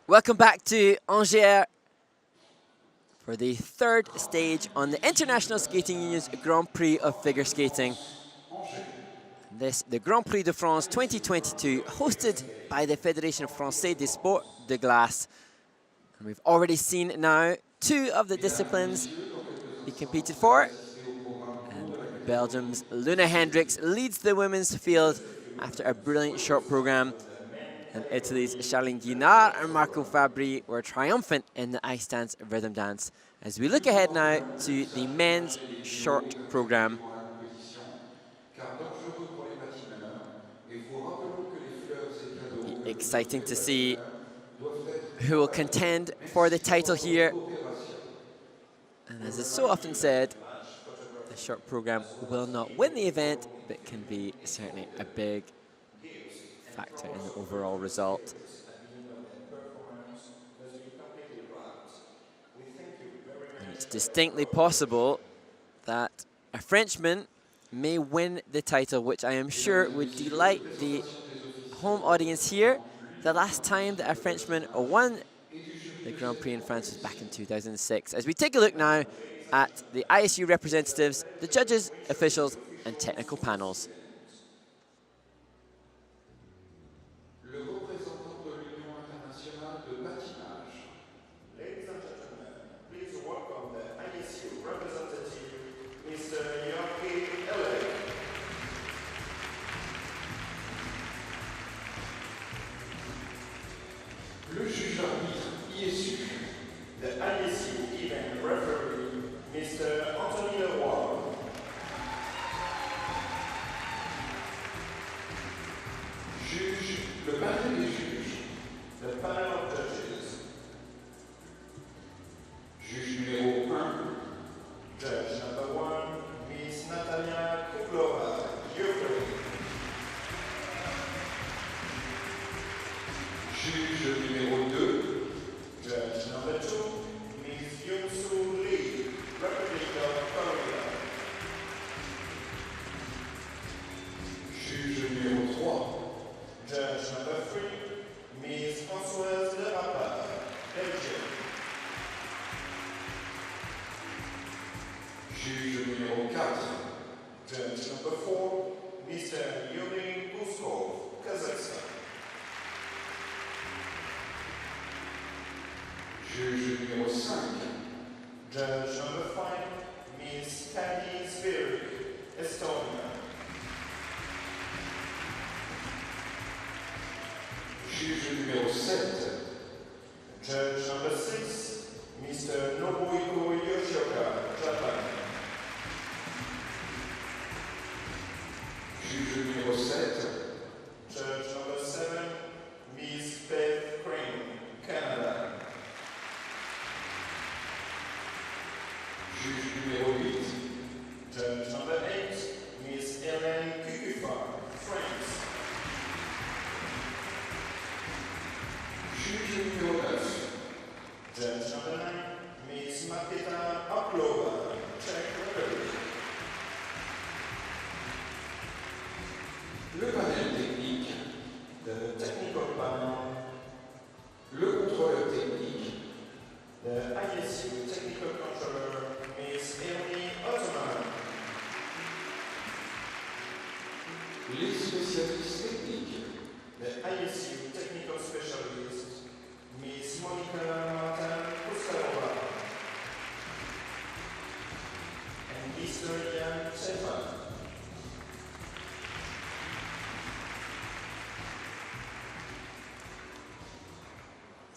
Welcome back to Angers for the third stage on the International Skating Union's Grand Prix of Figure Skating. The Grand Prix de France 2022, hosted by the Fédération Française des Sports de Glace. And we've already seen now two of the disciplines he competed for. And Belgium's Luna Hendricks leads the women's field after a brilliant short program. And Italy's Charline Guinard and Marco Fabri were triumphant in the ice dance rhythm dance. As we look ahead now to the men's short program. Exciting to see who will contend for the title here. And as is so often said, the short program will not win the event, but can be certainly a big factor in the overall result. And it's distinctly possible that a Frenchman may win the title, which I am sure would delight the home audience here. The last time that a Frenchman won the Grand Prix in France was back in 2006. As we take a look now at the ISU representatives, the judges, officials, and technical panels.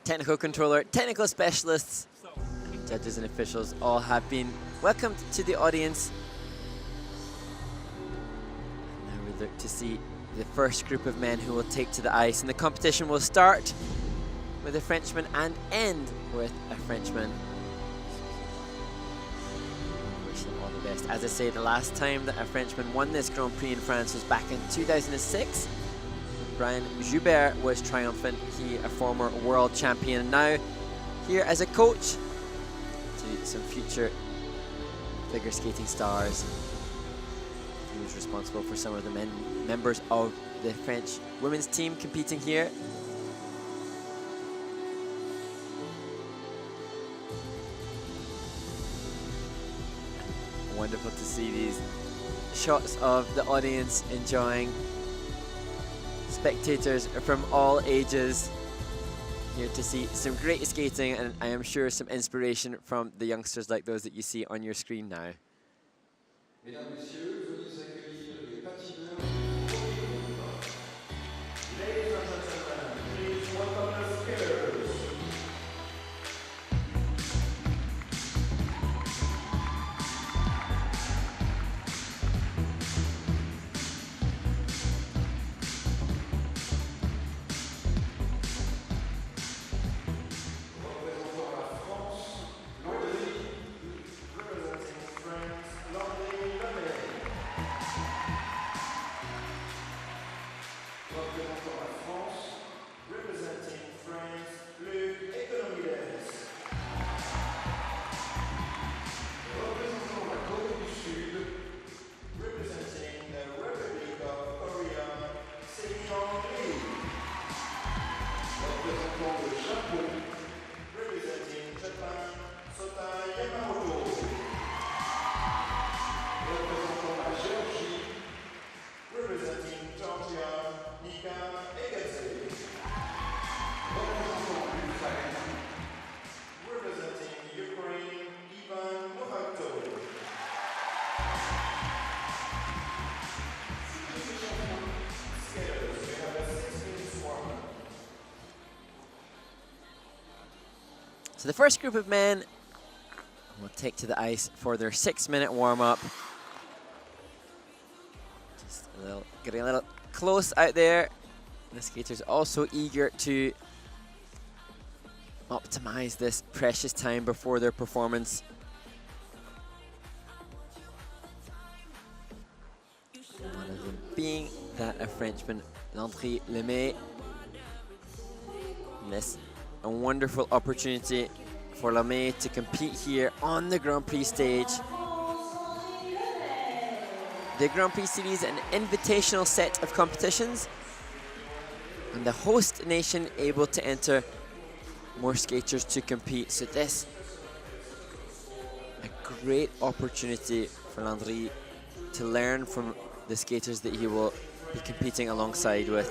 Technical controller, technical specialists, judges and officials all have been welcomed to the audience. And now we look to see the first group of men who will take to the ice, and the competition will start with a Frenchman and end with a Frenchman. Wish them all the best. As I say, the last time that a Frenchman won this Grand Prix in France was back in 2006. Brian Joubert was triumphant, he a former world champion, now here as a coach to some future figure skating stars. He was responsible for some of the members of the French women's team competing here. wonderful to see these shots of the audience enjoying. Spectators from all ages here to see some great skating, and I am sure some inspiration from the youngsters like those that you see on your screen now. Mesdames, Messieurs, veuillez accueillir les patineurs. Ladies and gentlemen, please welcome the skaters. Représentant la France, representing France, Luc Economides. Représentant la Corée du Sud, representing the Republic of Korea, Sihyeong Lee. Représentant le Japon, representing Japan, Sota Yamamoto. Représentant la Géorgie, representing Georgia, Nika Egadze. Representing Ukraine, Mihhail. Skaters, we have a 6-minute warm-up. So the first group of men will take to the ice for their 6-minute warm-up. Just getting a little close out there. The skaters also eager to optimize this precious time before their performance. One of them being that a Frenchman, Landry Le May. This a wonderful opportunity for Le May to compete here on the Grand Prix stage. The Grand Prix Series, an invitational set of competitions, and the host nation able to enter more skaters to compete. So this, a great opportunity for Landry to learn from the skaters that he will be competing alongside with.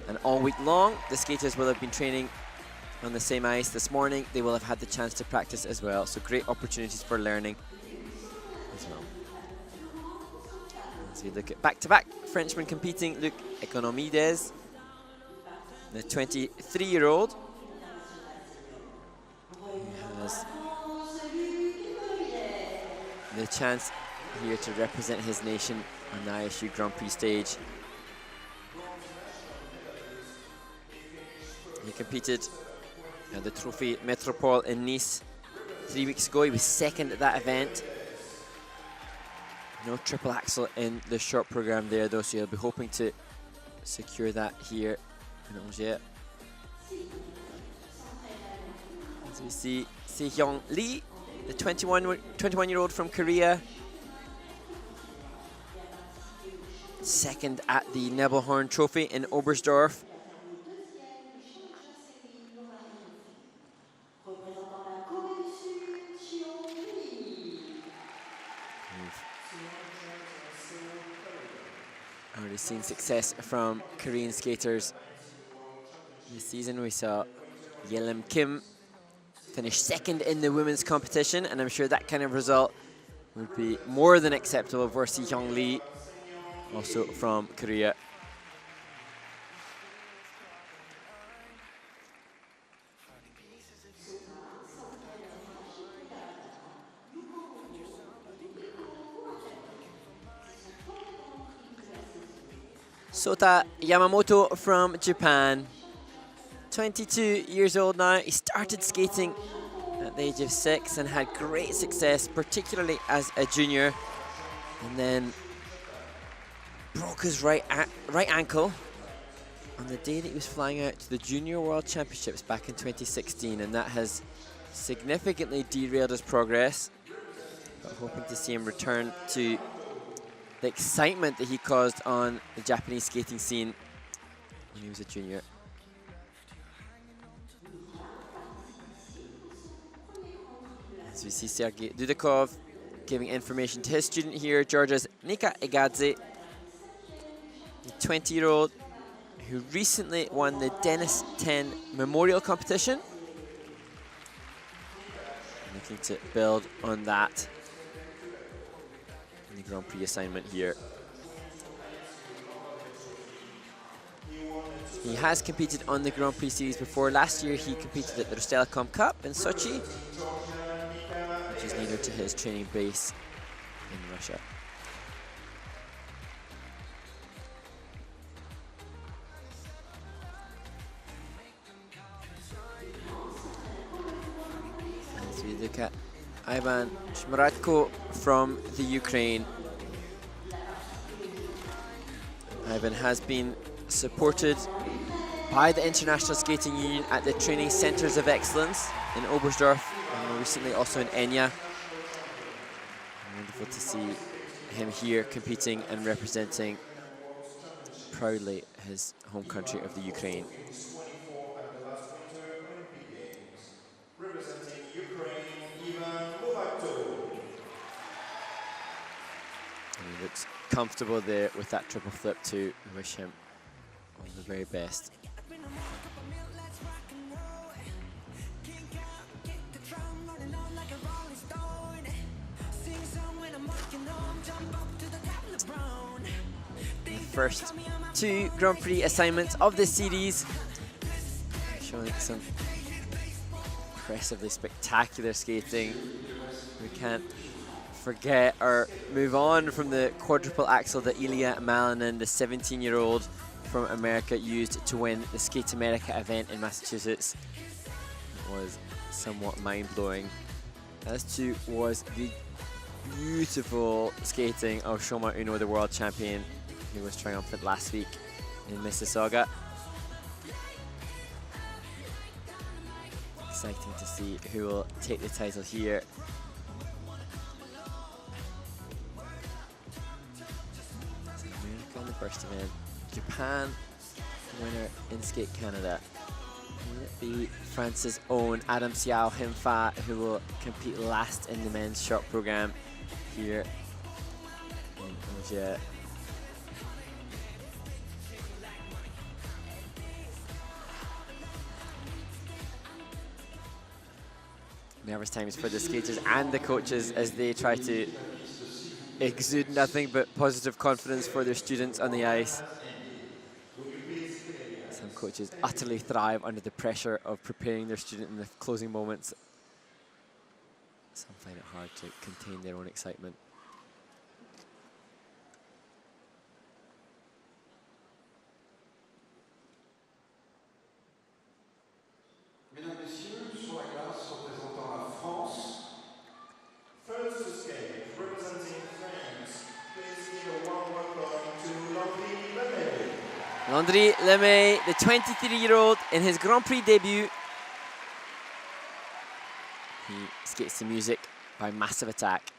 And all week long, the skaters will have been training on the same ice. This morning, they will have had the chance to practice as well. So great opportunities for learning as well. As we look at back-to-back Frenchmen competing, Luc Economides, the 23-year-old, has the chance here to represent his nation on the ISU Grand Prix stage. He competed at the Trophy Metropole in Nice 3 weeks ago. He was second at that event. No triple axel in the short program there though, so he'll be hoping to secure that here in Angers. As we see Sihyeong Lee, the 21-year-old from Korea, second at the Nebelhorn Trophy in Oberstdorf. Already seen success from Korean skaters this season. We saw Yelim Kim finish second in the women's competition, and I'm sure that kind of result would be more than acceptable for Sihyeong Lee, also from Korea. Sota Yamamoto from Japan, 22 years old now. He started skating at the age of 6 and had great success, particularly as a junior, and then broke his right ankle on the day that he was flying out to the Junior World Championships back in 2016, and that has significantly derailed his progress. But hoping to see him return to the excitement that he caused on the Japanese skating scene when he was a junior. As we see Sergei Dudikov giving information to his student here, Georgia's Nika Egadze, the 20-year-old who recently won the Dennis 10 Memorial Competition. Looking to build on that in the Grand Prix assignment here. He has competed on the Grand Prix series before. Last year he competed at the Rostelecom Cup in Sochi, which is near to his training base in Russia. As we look at Ivan Shmuratko from the Ukraine. Ivan has been supported by the International Skating Union at the Training Centres of Excellence in Oberstdorf and more recently also in Enya. Wonderful to see him here competing and representing proudly his home country of the Ukraine. And he looks comfortable there with that triple flip too. I wish him all the very best. The first two Grand Prix assignments of this series, showing some impressively spectacular skating. We can't forget or move on from the quadruple axel that Ilya Malinin, the 17-year-old from America, used to win the Skate America event in Massachusetts. It was somewhat mind-blowing, as too was the beautiful skating of Shoma Uno, the world champion, who was triumphant last week in Mississauga. Exciting to see who will take the title here. America in the first event, Japan winner in Skate Canada. Will it be France's own Adam Siao Him Fa who will compete last in the men's short program here in Asia? Nervous times for the skaters and the coaches as they try to exude nothing but positive confidence for their students on the ice. Some coaches utterly thrive under the pressure of preparing their student in the closing moments. Some find it hard to contain their own excitement. Landry Le May, the 23-year-old, in his Grand Prix debut. He skates to music by Massive Attack.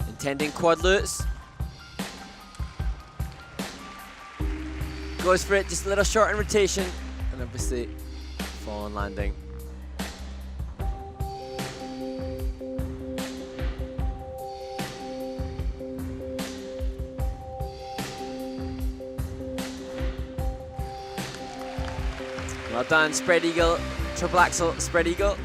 Intending quad lutz. Goes for it, just a little short in rotation, and obviously fall on landing. Well done, spread eagle, triple axel, spread eagle.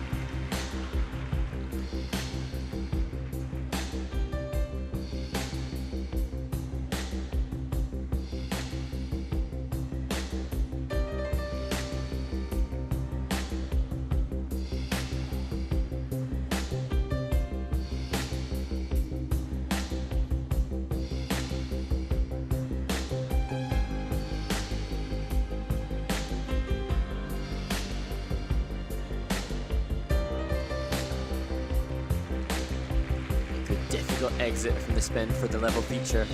single exit from the spin for the level feature.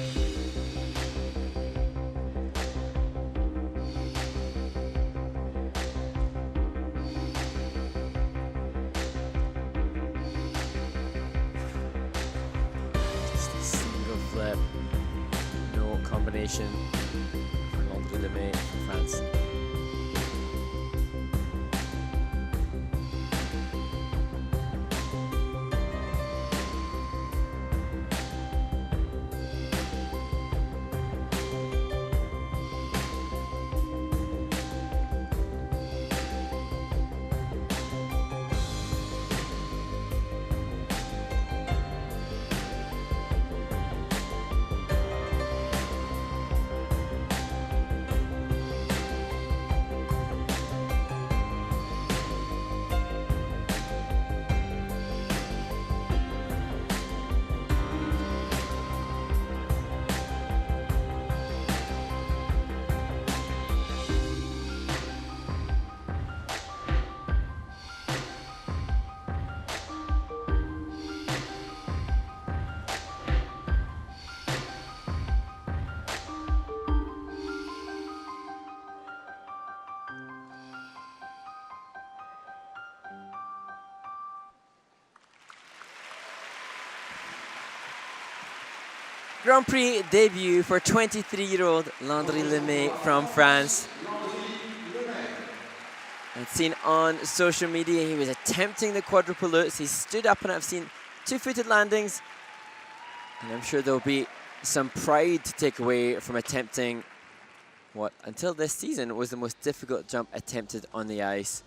Just a single flip, no combination for Landry Le May from France. Grand Prix debut for 23-year-old Landry Le May from France. I've seen on social media he was attempting the quadruple lutz. He stood up and I've seen two-footed landings. And I'm sure there'll be some pride to take away from attempting what, until this season, was the most difficult jump attempted on the ice.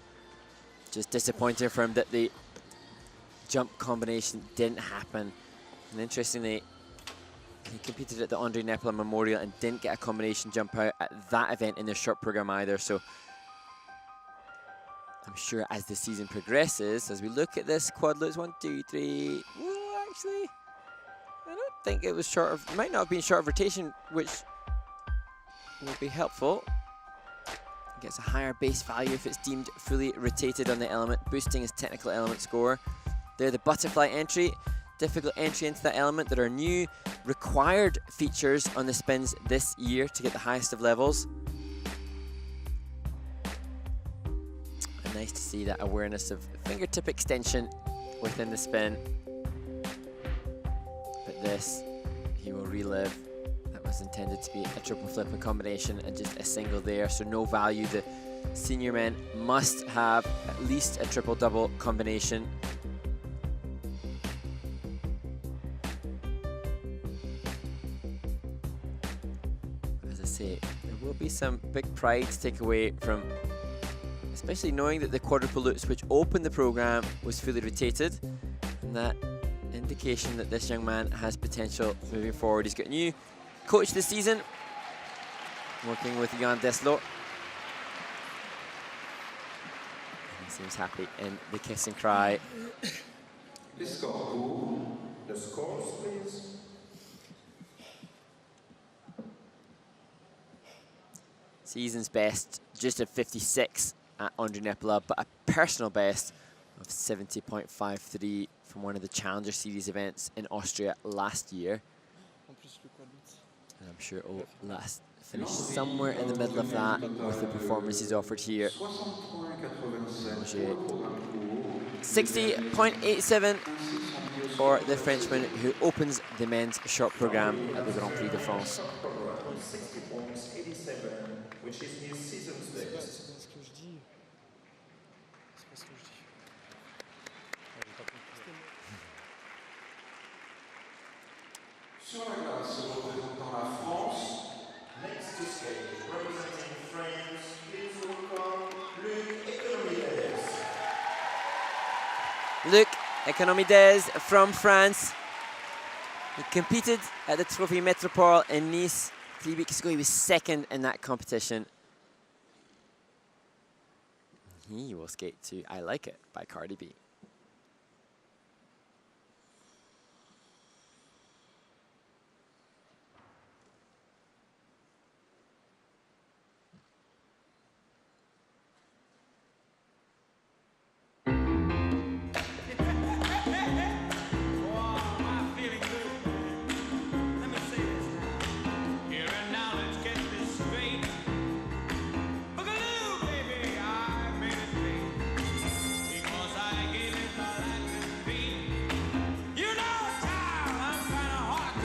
Just disappointing for him that the jump combination didn't happen. And interestingly, he competed at the Andrei Nepelar Memorial and didn't get a combination jump out at that event in the short program either. So I'm sure as the season progresses, as we look at this quad lutz, 1, 2, 3. Well, actually, I don't think it was short of, it might not have been short of rotation, which would be helpful. He gets a higher base value if it's deemed fully rotated on the element, boosting his technical element score. There, the butterfly entry. Difficult entry into that element. There are new required features on the spins this year to get the highest of levels. And nice to see that awareness of fingertip extension within the spin. But this, he will relive. That was intended to be a triple flip in combination and just a single there, so no value. The senior men must have at least a triple double combination. Say, there will be some big pride to take away from, especially knowing that the quadruple lutz which opened the program was fully rotated, and that indication that this young man has potential moving forward. He's got a new coach this season, working with Jan Deslo. He seems happy in the kiss and cry. The scores, please. Season's best, just a 56 at Andrei Nepelar, but a personal best of 70.53 from one of the Challenger Series events in Austria last year. And I'm sure it will finish somewhere in the middle of that with the performances offered here. 60.87 for the Frenchman who opens the men's short program at the Grand Prix de France. 60.87, which is his season's best. Sur la glace, représentant la France, next to skate, representing France, please welcome Luc Economides. Luc Economides from France. He competed at the Trophy Metropole in Nice 3 weeks ago. He was second in that competition. He will skate to I Like It by Cardi B.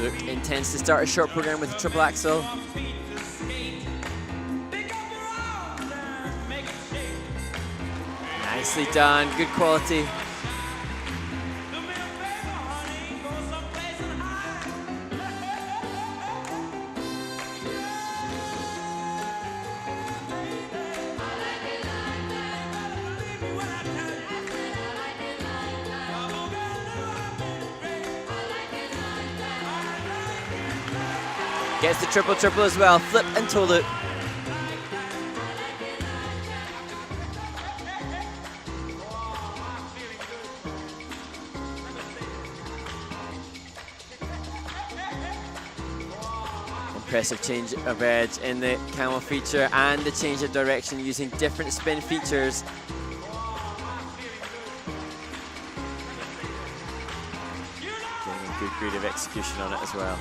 Luc intends to start a short program with a triple axel. Nicely done, good quality. Gets the triple triple as well, flip and toe loop. Impressive change of edge in the camel feature and the change of direction using different spin features. Getting a good grade of execution on it as well.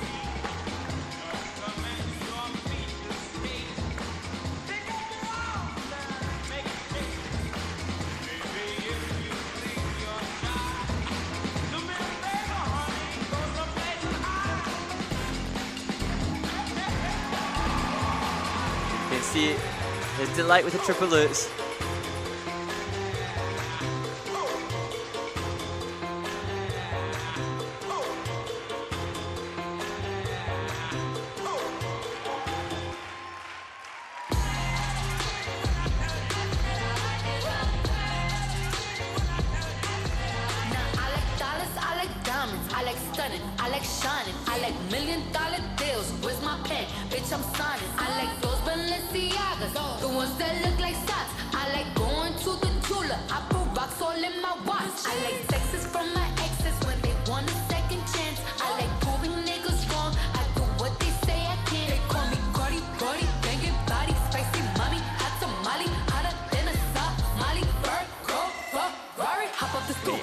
See his delight with the triple lutz.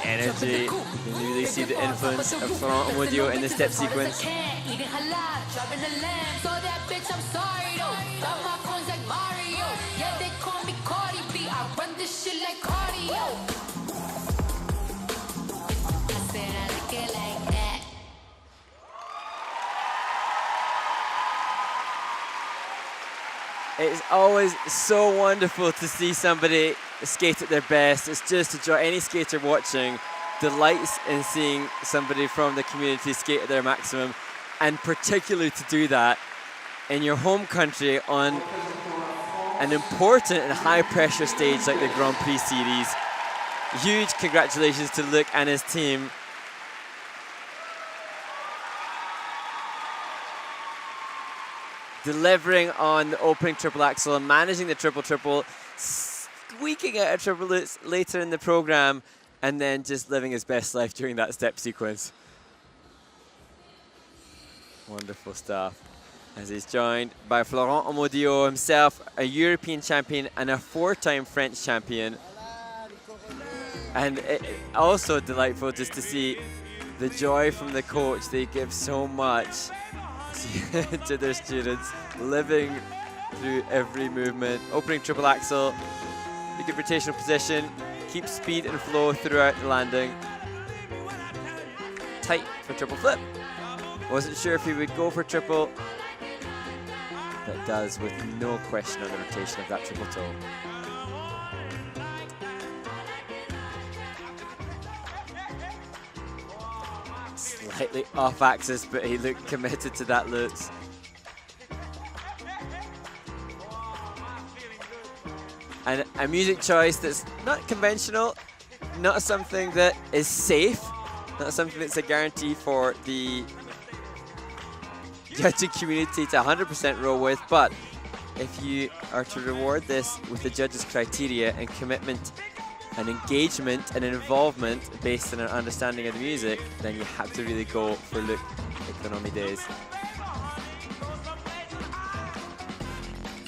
Energy. You can really see the influence of Florent Amodio in the step sequence. It's always so wonderful to see somebody skate at their best. It's just a joy. Any skater watching delights in seeing somebody from the community skate at their maximum, and particularly to do that in your home country on an important and high pressure stage like the Grand Prix Series. Huge congratulations to Luc and his team. Delivering on the opening triple axel and managing the triple triple, squeaking out a triple lutz later in the program, and then just living his best life during that step sequence. Wonderful stuff. As he's joined by Florent Amodio himself, a European champion and a 4-time French champion. And also delightful just to see the joy from the coach. They give so much to their students, living through every movement. Opening triple axel, a good rotational position, keep speed and flow throughout the landing. Tight for triple flip. Wasn't sure if he would go for triple. That does with no question on the rotation of that triple toe. Slightly off axis, but he looked committed to that lutz. And a music choice that's not conventional, not something that is safe, not something that's a guarantee for the judging community to 100% roll with, but if you are to reward this with the judges' criteria and commitment and engagement and involvement based on an understanding of the music, then you have to really go for Luc Economides.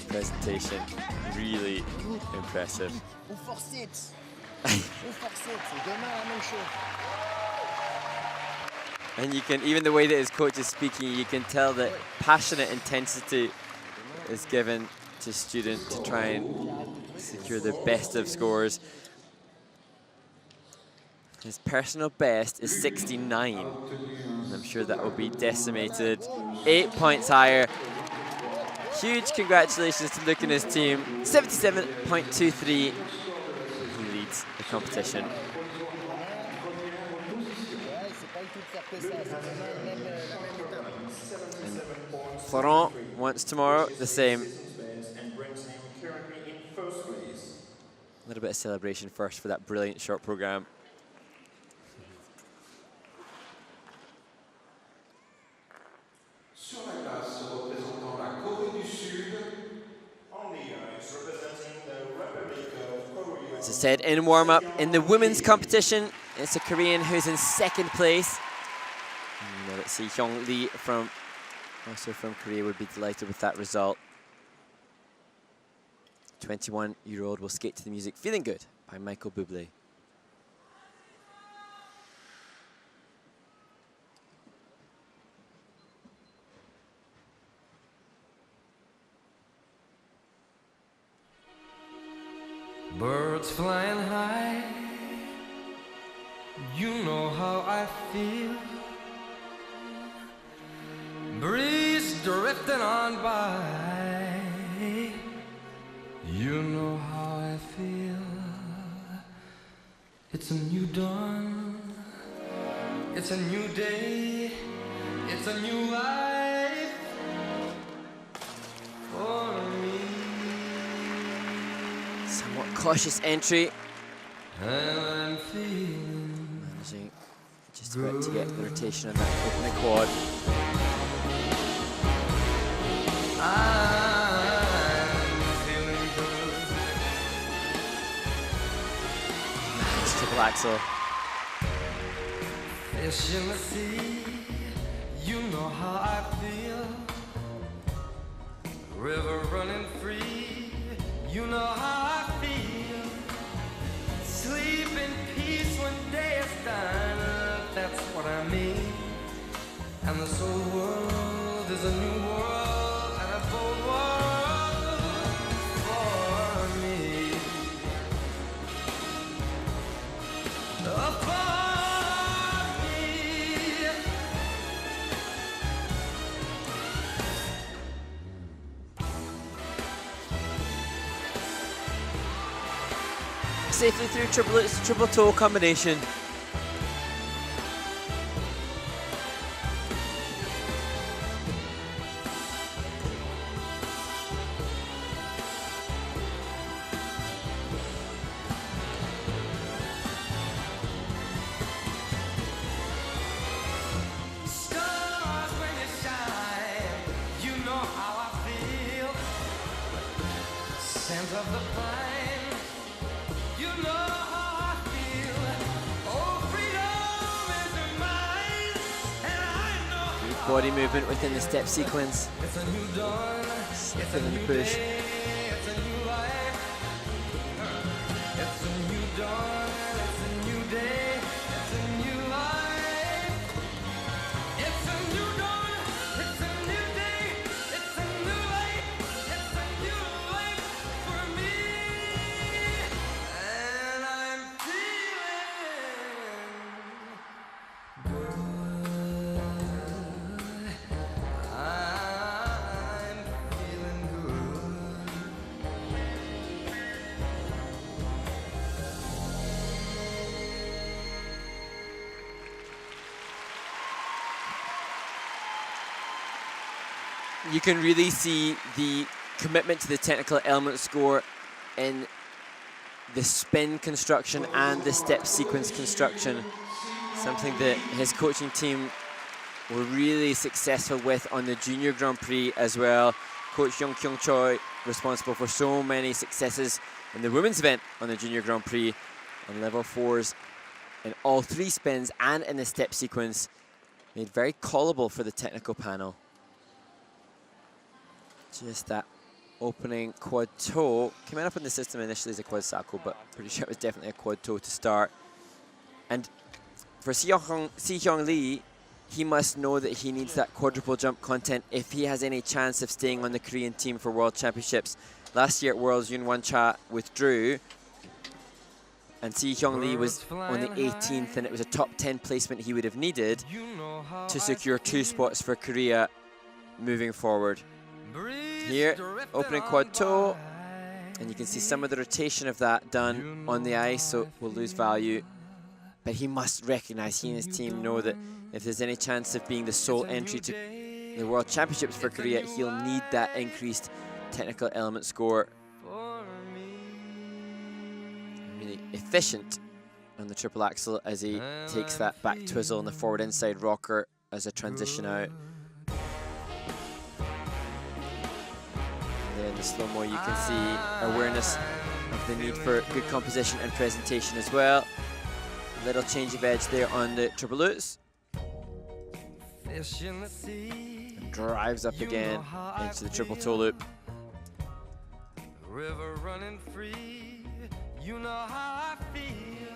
Presentation, really impressive. And you can, even the way that his coach is speaking, you can tell that passionate intensity is given to students to try and secure the best of scores. His personal best is 69. And I'm sure that will be decimated. 8 points higher. Huge congratulations to Luc and his team. 77.23. He leads the competition. And Florent wants tomorrow the same. A little bit of celebration first for that brilliant short program. Sur la glace représentant la Corée du Sud, on the ice representing the Republic of Korea. As I said, in warm-up, in the women's competition, it's a Korean who's in second place. You know that Sihyeong Lee, also from Korea, would be delighted with that result. 21-year-old will skate to the music Feeling Good by Michael Bublé. Birds flying high, you know how I feel. Breeze drifting on by, you know how I feel. It's a new dawn, it's a new day, it's a new life for me. Somewhat cautious entry. And I'm feeling Managing just about to get the rotation on that opening quad. I'm feeling good. Nice triple axel. Fish in the sea, you know how I feel. River running free, you know how I feel. Sleep in peace when day is done, that's what I mean. And this old world is a new world, and a bold world for me. For me. Safely through triple toe combination. Stars when you shine, you know how I feel. Scent of the pine, you know how I feel. Oh, freedom is mine, and I know Good body movement within the step sequence. it's a new dawn, it's a Than the new push. day, it's a new life. It's a new dawn, it's a new day, it's a new life. It's a new dawn, it's a new day, it's a new life. It's a new life for me. And I'm feeling good. I'm feeling good. You can really see the commitment to the technical element score in the spin construction and the step sequence construction. Something that his coaching team were really successful with on the Junior Grand Prix as well. Coach Young Kyung Choi, responsible for so many successes in the women's event on the Junior Grand Prix on level 4s in all 3 spins and in the step sequence. Made very callable for the technical panel. Just that opening quad toe. Came up in the system initially as a quad sacco, but pretty sure it was definitely a quad toe to start. And for Sihyeong Lee, he must know that he needs that quadruple jump content if he has any chance of staying on the Korean team for World Championships. Last year at Worlds, Yoon Won Cha withdrew. And Sihyeong Lee was only 18th, and it was a top 10 placement he would have needed to secure 2 spots for Korea moving forward. Here, opening quad toe, and you can see some of the rotation of that done on the ice, so we'll lose value. But he must recognize, he and his team know that if there's any chance of being the sole entry to the World Championships for Korea, he'll need that increased technical element score. Really efficient on the triple axel as he takes that back twizzle on the forward inside rocker as a transition out. And there in the slow-mo you can see awareness of the need for good composition and presentation as well. Little change of edge there on the triple lutz. And drives up again into the triple toe loop. River running free, you know how I feel.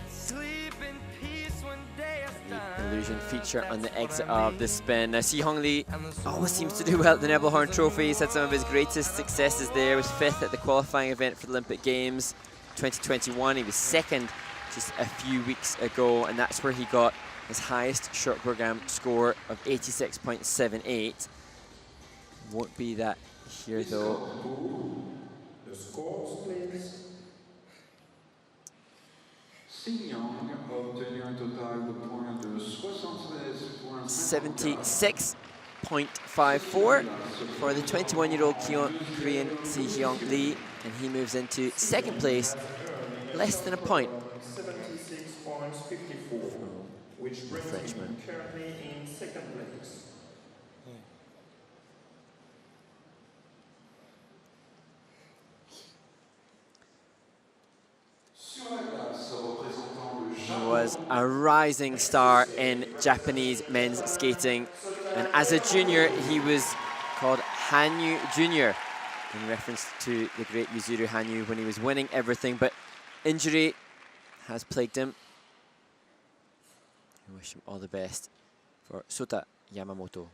Sleep in peace when day is done. The illusion feature on the exit of the spin. Now Sihyeong Lee always seems to do well at the Nebelhorn Trophy. He's had some of his greatest successes there. He was 5th at the qualifying event for the Olympic Games 2021. He was 2nd just a few weeks ago, and that's where he got his highest short program score of 86.78. Won't be that here though. The scores, please. Sihyeong a obtenu un total de points de 76.54 for the 21-year-old Korean Sihyeong Lee, and he moves into 2nd place, less than a point. 76.54, which brings him currently in 2nd place. He was a rising star in Japanese men's skating, and as a junior he was called Hanyu Junior in reference to the great Yuzuru Hanyu when he was winning everything, but injury has plagued him. I wish him all the best for Sota Yamamoto.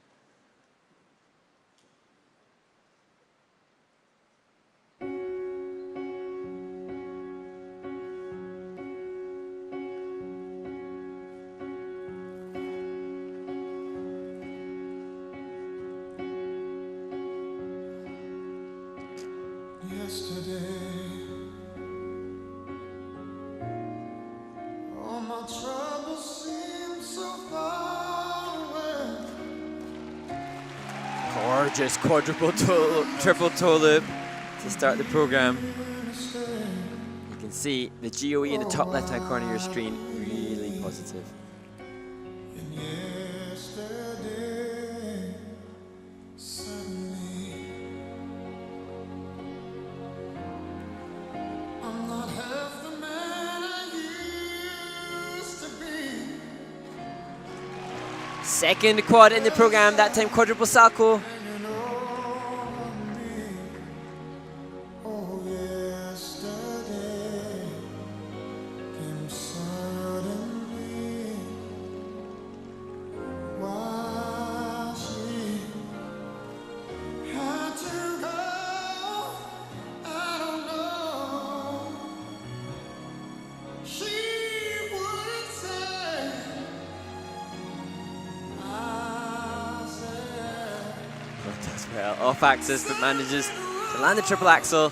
Gorgeous quadruple toe, triple toe loop to start the program. You can see the GOE in the top left-hand corner of your screen, really positive. Second quad in the program, that time quadruple salchow. Well, off axis, but manages to land the triple axel.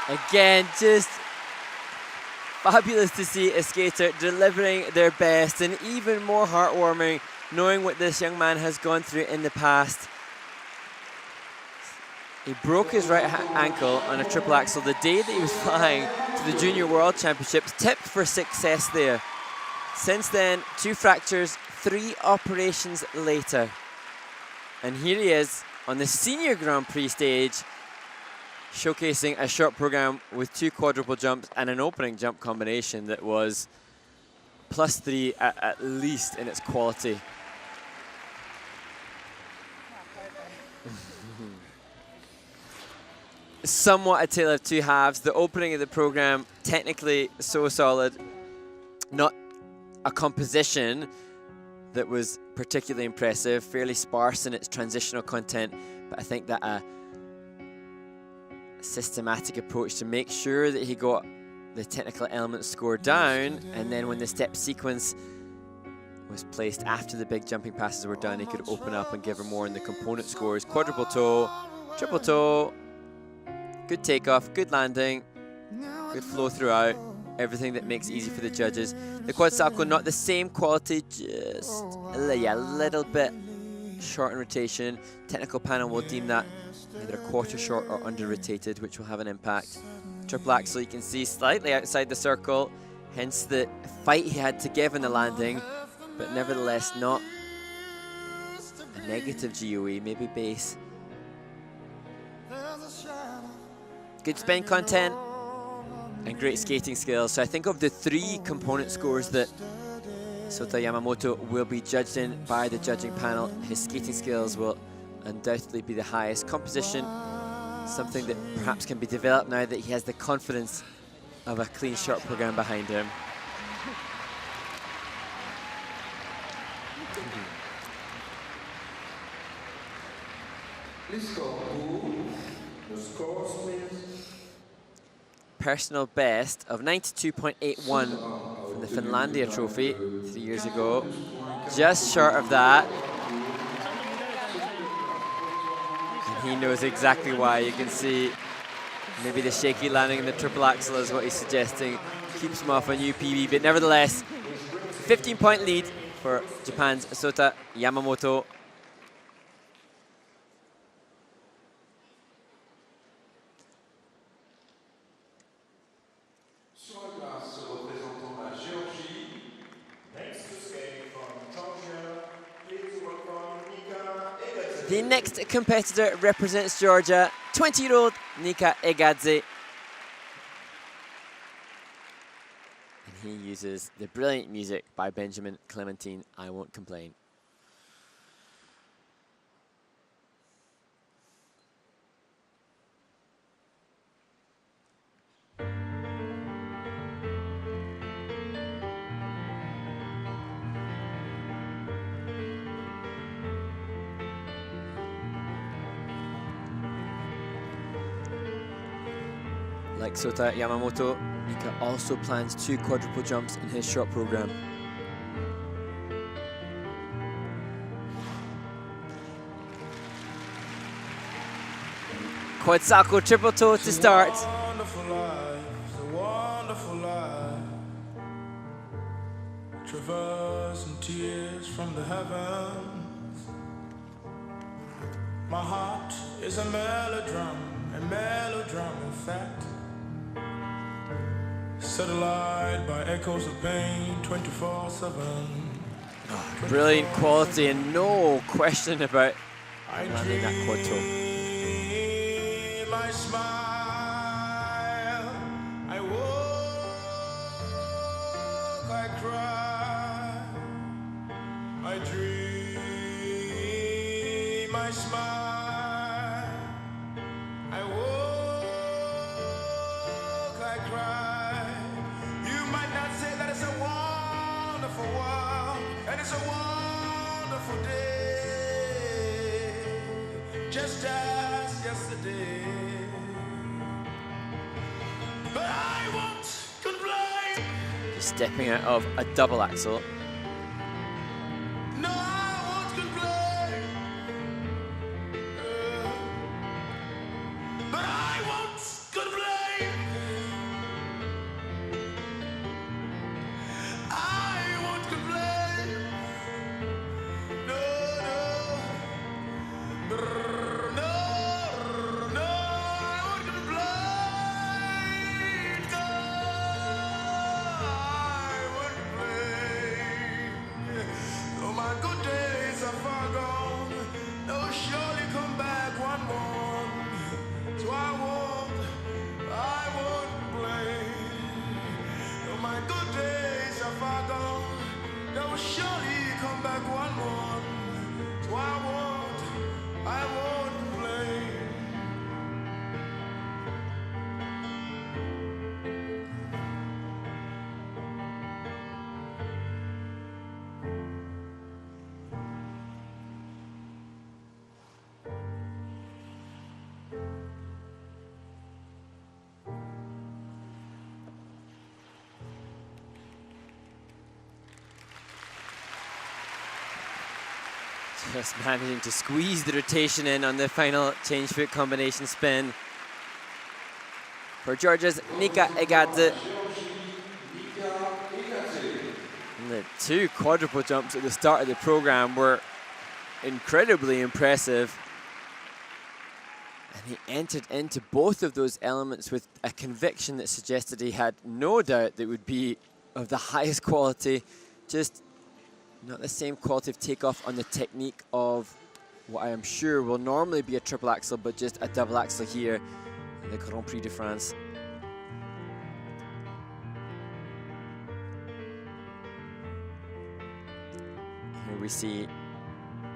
Again, just fabulous to see a skater delivering their best, and even more heartwarming knowing what this young man has gone through in the past. He broke his right ankle on a triple axel the day that he was flying to the Junior World Championships, tipped for success there. Since then, 2 fractures, 3 operations later. And here he is on the Senior Grand Prix stage, showcasing a short program with 2 quadruple jumps and an opening jump combination that was +3 at least in its quality. Somewhat a tale of 2 halves. The opening of the program, technically so solid, not a composition that was particularly impressive, fairly sparse in its transitional content, but I think that a systematic approach to make sure that he got the technical elements scored down, and then when the step sequence was placed after the big jumping passes were done, he could open up and give her more in the component scores. Quadruple toe, triple toe, good takeoff, good landing, good flow throughout, everything that makes it easy for the judges. The quad salchow, not the same quality, just a little bit short in rotation. Technical panel will deem that either a quarter short or under rotated, which will have an impact. Triple axel, you can see slightly outside the circle, hence the fight he had to give in the landing, but nevertheless not a negative GOE, maybe base. Good spin content and great skating skills. So I think of the 3 component scores that Sota Yamamoto will be judged in by the judging panel, his skating skills will undoubtedly be the highest. Composition, something that perhaps can be developed now that he has the confidence of a clean short program behind him. Please score. The scores, please. Personal best of 92.81 from the Finlandia Trophy 3 years ago. Just short of that. And he knows exactly why. You can see maybe the shaky landing in the triple axel is what he's suggesting. Keeps him off a new PB, but nevertheless, 15-point lead for Japan's Sota Yamamoto. The next competitor represents Georgia, 20-year-old Nika Egadze. And he uses the brilliant music by Benjamin Clementine, I Won't Complain. Like Sota Yamamoto, Nika also plans 2 quadruple jumps in his short program. Quad salchow triple toe to start. Traversing tears from the heavens. My heart is a melodrama in fact. Set alight by echoes of pain 24/7. Brilliant quality and no question about landing that quad toe. I smile, I walk, I cry, I dream, I smile, I walk, I cry. You might not say that it's a wonderful world and it's a wonderful day, just as yesterday. But I won't complain. Just stepping out of a double axel. No, I won't complain. But I won't complain. Just managing to squeeze the rotation in on the final change foot combination spin. For Georgia's Nika Egadze. And the 2 quadruple jumps at the start of the program were incredibly impressive. And he entered into both of those elements with a conviction that suggested he had no doubt that would be of the highest quality. Just not the same quality of takeoff on the technique of what I am sure will normally be a triple axel, but just a double axel here in the Grand Prix de France. Here we see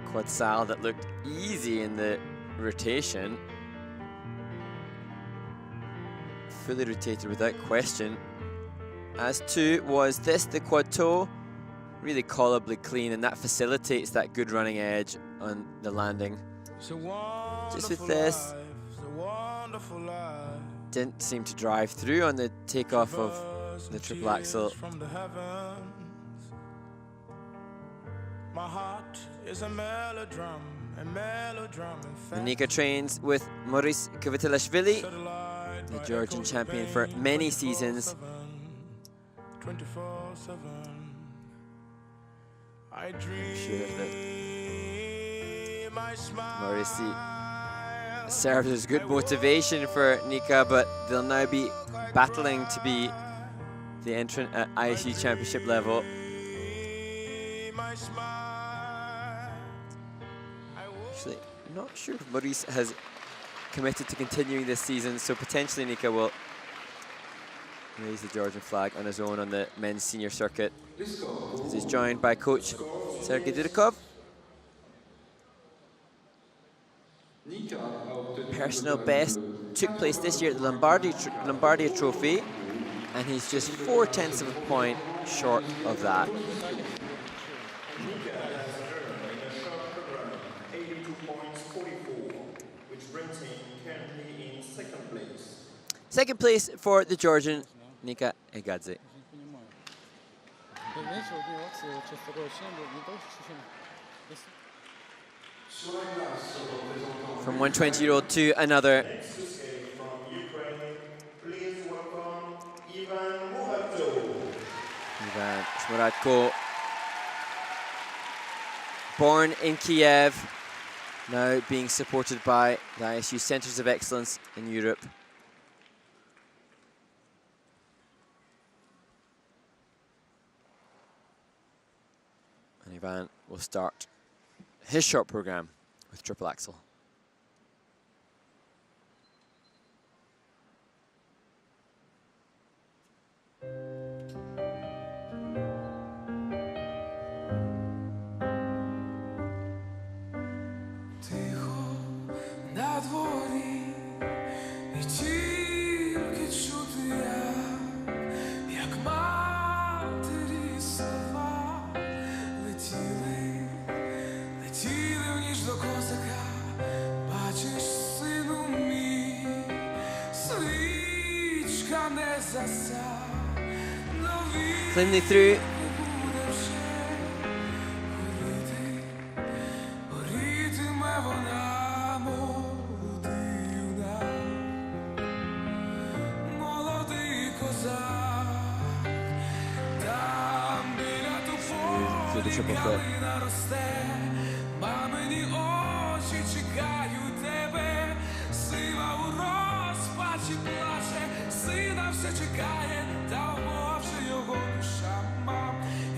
quad sal that looked easy in the rotation. Fully rotated without question. As too was this, the quad toe. Really collably clean, and that facilitates that good running edge on the landing. Just with this, didn't seem to drive through on the takeoff of the triple axel. And Nika trains with Maurice Kvitelashvili, the Georgian champion for many seasons. I'm sure that Maurice serves as good motivation for Nika, but they'll now be battling to be the entrant at ISU championship level. Actually, I'm not sure if Maurice has committed to continuing this season, so potentially Nika will raise the Georgian flag on his own on the men's senior circuit, as he's joined by coach Sergei Dudikov. Personal best took place this year at the Lombardia Trophy, and he's just 0.4 of a point short of that. Second place for the Georgian Nika Egadze. From 120-year-old to another. Ivan Shmuratko, born in Kiev, now being supported by the ISU Centers of Excellence in Europe. And Ivan will start his short program with triple axel. Cleanly through. Through the triple flip.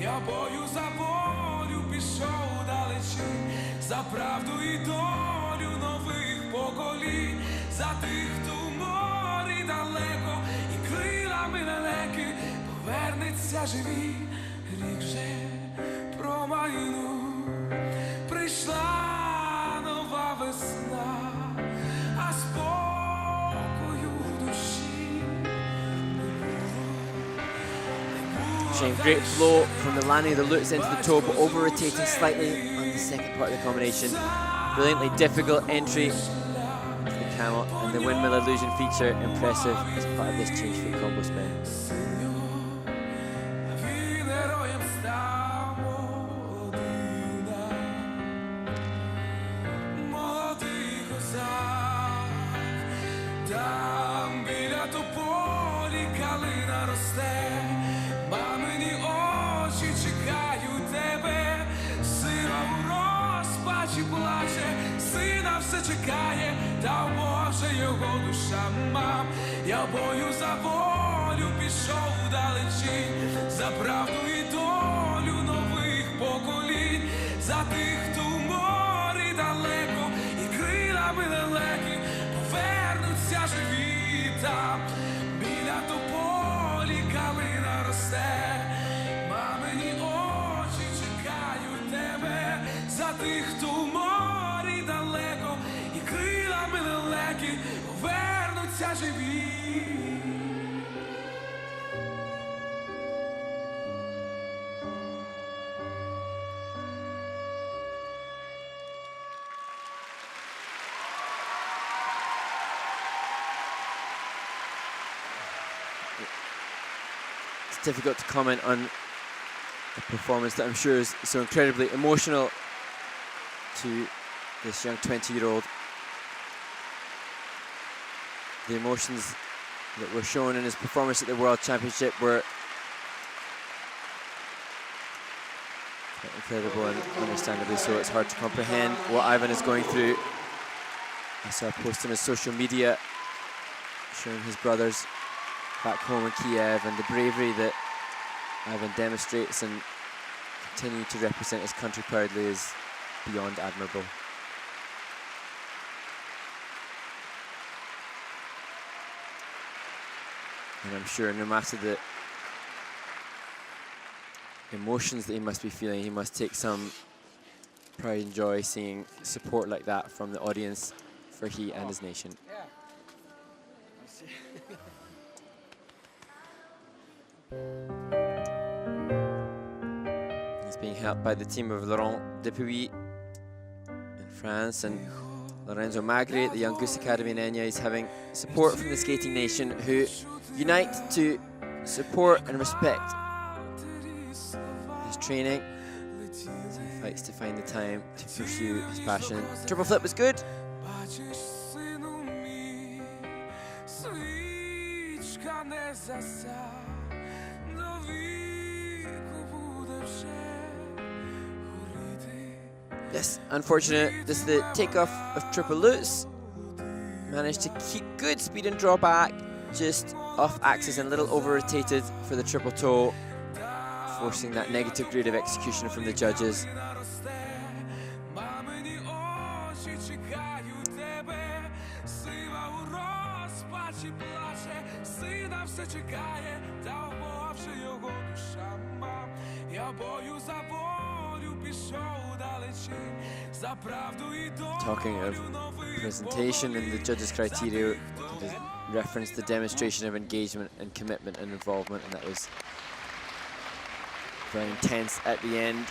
Я бою за волю пішов далечі, за правду і долю нових поколінь, за тих, хто в морі далеко і крилами далеки повернеться живі. Рік же промайнув, прийшла нова весна, а спокою в душі. Showing great flow from the landing of the loops into the toe, but over-rotating slightly on the second part of the combination. Brilliantly difficult entry to the camel, and the windmill illusion feature impressive as part of this change foot combo spin. калина росте, мамині очі чекають тебе, сина у розпачі плаче, сина все чекає, та Боже його душа мам. Я бою за волю пішов вдалечі, за правду і долю нових поколінь, за тих, хто в морі далеко і крилами лелеки повернуться живі там. Біля тополі калина росте, мамині очі чекають тебе, за тих, хто в морі далеко і крилами лелеки повернуться живі. It's difficult to comment on a performance that I'm sure is so incredibly emotional to this young 20-year-old. The emotions that were shown in his performance at the World Championship were quite incredible, and understandably so. It's hard to comprehend what Ivan is going through. I saw a post on his social media showing his brothers back home in Kiev and the bravery that Ivan demonstrates and continuing to represent his country proudly is beyond admirable. And I'm sure no matter the emotions that he must be feeling, he must take some pride and joy seeing support like that from the audience for he and his nation. He's being helped by the team of Laurent Depuy in France and Lorenzo Magri at the Young Goose Academy in Enya. He's having support from the skating nation who unite to support and respect his training. As he fights to find the time to pursue his passion. Triple flip was good. Yes, unfortunate. This is the takeoff of triple lutz. Managed to keep good speed and draw back, just off axis and a little over rotated for the triple toe, forcing that negative grade of execution from the judges. Talking of presentation and the judges' criteria, just referenced the demonstration of engagement and commitment and involvement, and that was very intense at the end.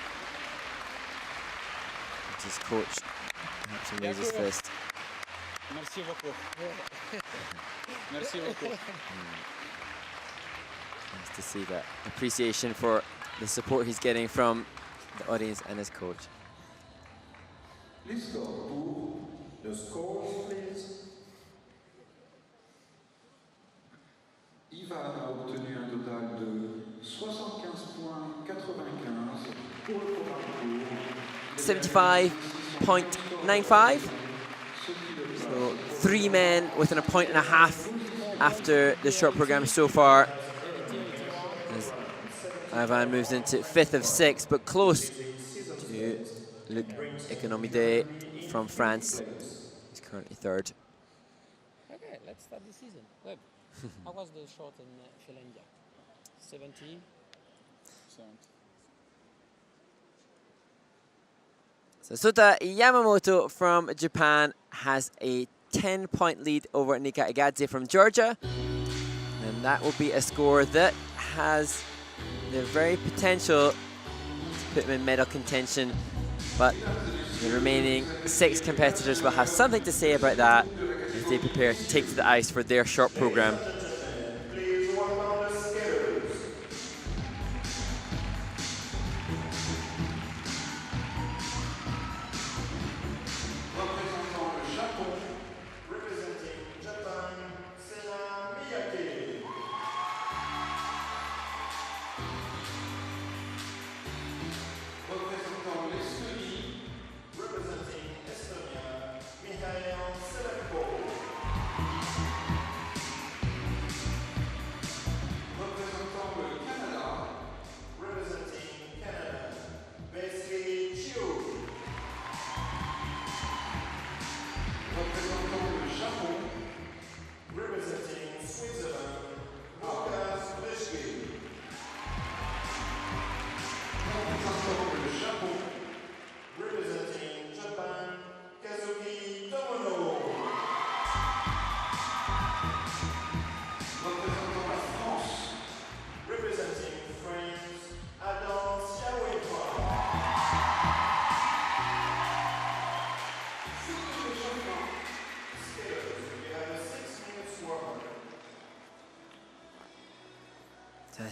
His coach perhaps to raise his fist. Merci beaucoup. Merci beaucoup. Nice to see that appreciation for the support he's getting from the audience and his coach. Please go pour the scores, please. Ivan a obtenu un total de 75,95 pour le programme court. 75.95. So 3 men within a point and a half after the short program so far. As Ivan moves into 5th of 6, but close to Luc Economides from France. He's currently 3rd. Okay, let's start the season. Good. How was the short in Finlandia? 17? So Sota Yamamoto from Japan has a 10-point lead over Nika Egadze from Georgia. And that will be a score that has the very potential to put him in medal contention. But the remaining 6 competitors will have something to say about that as they prepare to take to the ice for their short program.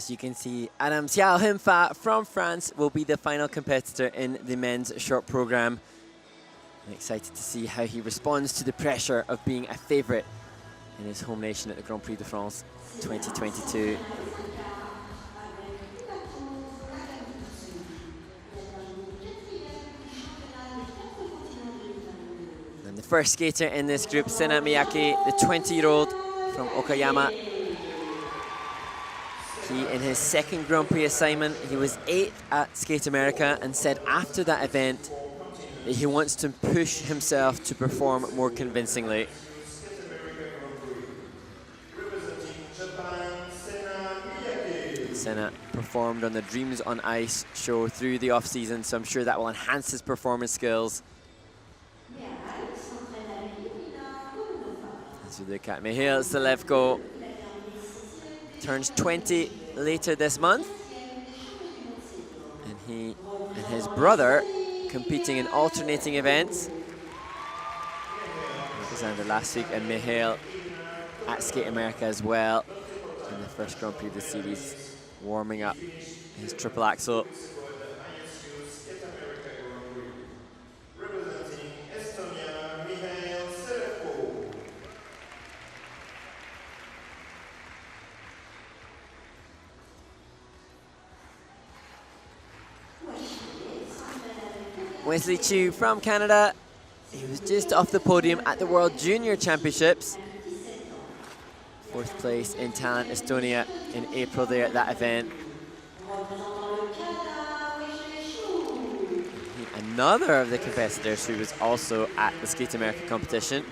As you can see, Siao Him Fa from France will be the final competitor in the men's short program. I'm excited to see how he responds to the pressure of being a favourite in his home nation at the Grand Prix de France 2022. And the first skater in this group, Sena Miyake, the 20-year-old from Okayama. He, in his second Grand Prix assignment, he was 8th at Skate America and said after that event that he wants to push himself to perform more convincingly. Sena performed on the Dreams on Ice show through the off-season, so I'm sure that will enhance his performance skills. As we look at Mihhail Selevko, turns 20 later this month, and he and his brother competing in alternating events. Alexander last week and Mihhail at Skate America as well in the first Grand Prix of the series, warming up his triple axel. Representing Estonia, Mihhail Selevko. Wesley Chiu from Canada. He was just off the podium at the World Junior Championships. 4th place in Talent Estonia in April there at that event. Another of the competitors who was also at the Skate America competition.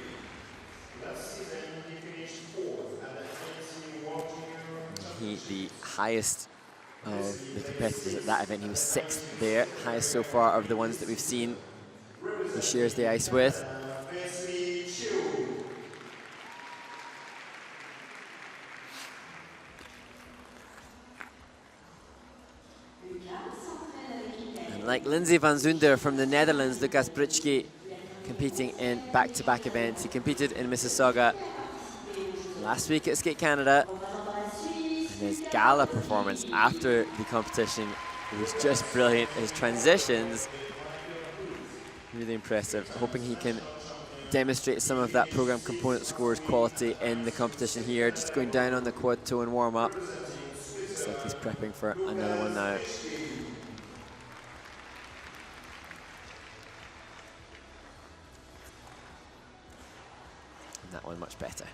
He, the highest of the competitors at that event, he was 6th there, highest so far of the ones that we've seen he shares the ice with. Wesley Chiu. And like Lindsay van Zunder from the Netherlands, Lukas Britschgi competing in back-to-back events. He competed in Mississauga last week at Skate Canada. And his gala performance after the competition was just brilliant. His transitions, really impressive. Hoping he can demonstrate some of that program component scores quality in the competition here. Just going down on the quad toe and warm up. Looks like he's prepping for another one now. And that one much better.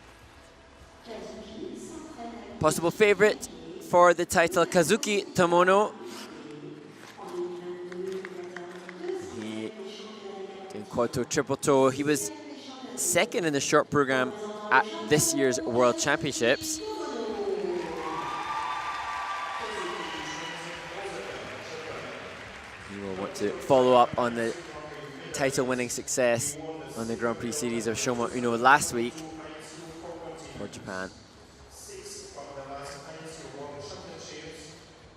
Possible favourite for the title, Kazuki Tomono. He doing quad toe, triple toe. He was 2nd in the short program at this year's World Championships. He will want to follow up on the title-winning success on the Grand Prix series of Shoma Uno last week for Japan.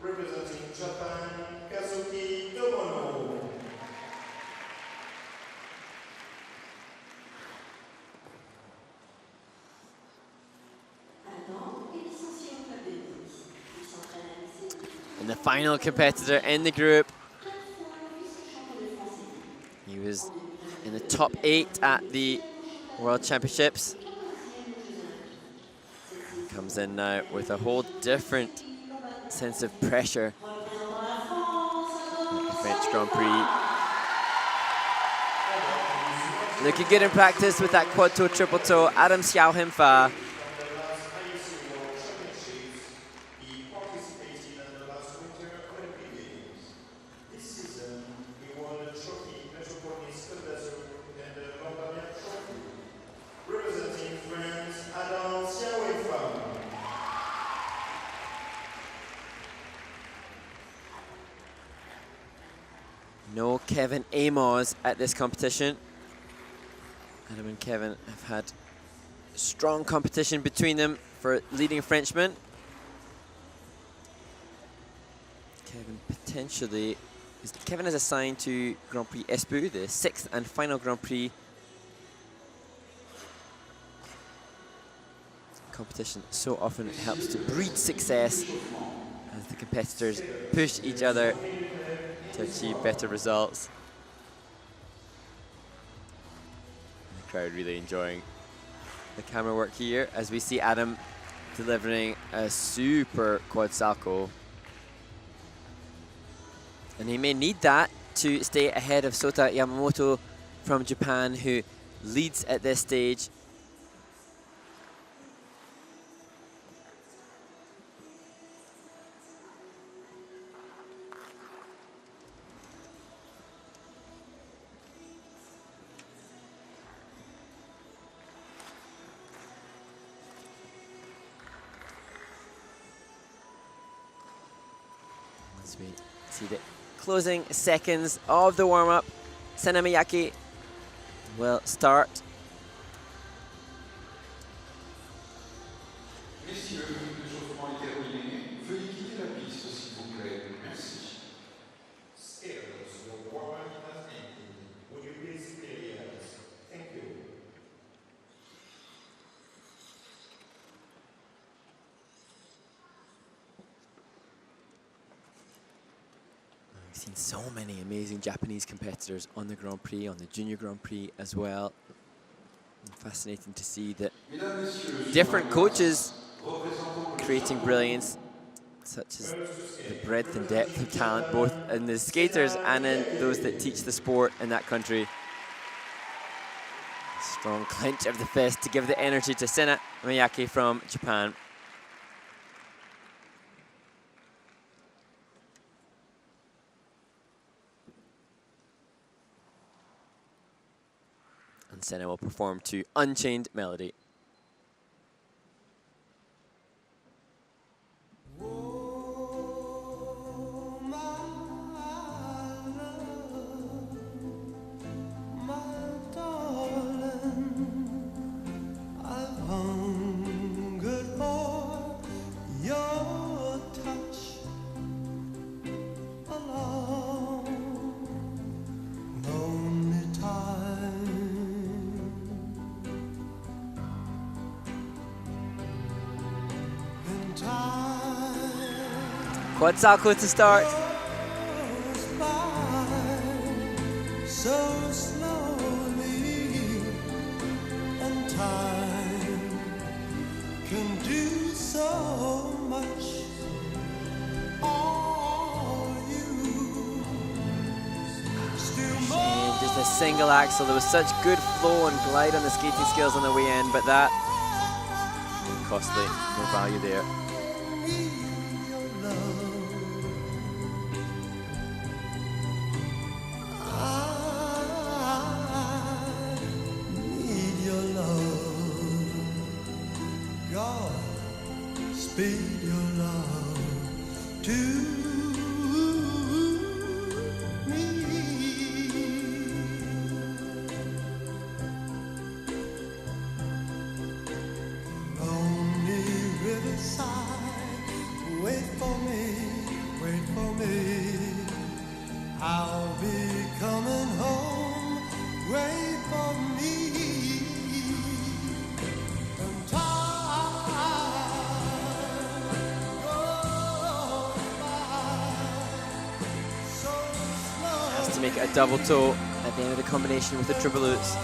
Representing Japan, Kazuki Tomono. And the final competitor in the group, he was in the top 8 at the World Championships. Comes in now with a whole different sense of pressure at the French Grand Prix. Looking good in practice with that quad toe, triple toe. Siao Him Fa. He participated in the last Winter Olympic Games. This season, he won the trophy, Metropolis Scudazzo and the Lombardia Trophy. Representing France, Siao Him Fa. No Kevin Amos at this competition. Adam and Kevin have had strong competition between them for leading Frenchmen. Kevin is assigned to Grand Prix Espoo, the 6th and final Grand Prix competition. So often it helps to breed success as the competitors push each other to achieve better results. And the crowd really enjoying the camera work here as we see Adam delivering a super quad salcho. And he may need that to stay ahead of Sota Yamamoto from Japan, who leads at this stage. As we see the closing seconds of the warm-up, Sena Miyake will start. Messieurs, l'échauffement est terminé. Veuillez quitter la piste, s'il vous plaît. Merci. Scales, your warm-up has ended. Would you please clear the areas? Thank you. We've seen so many amazing Japanese competitors on the Grand Prix, on the Junior Grand Prix as well. And fascinating to see that different coaches creating brilliance, such as the breadth and depth of talent, both in the skaters and in those that teach the sport in that country. Strong clench of the fist to give the energy to Sena Miyake from Japan. And Sena will perform to Unchained Melody. Quad salcho to start. So slowly, and time can do so much. All you still more. Just a single axle. There was such good flow and glide on the skating skills on the way in, but that costly. No value there. Speed your love to me. Lonely riverside, wait for me, wait for me. I'll be coming home, wait for me. To make it a double toe at the end of the combination with the triple lutz.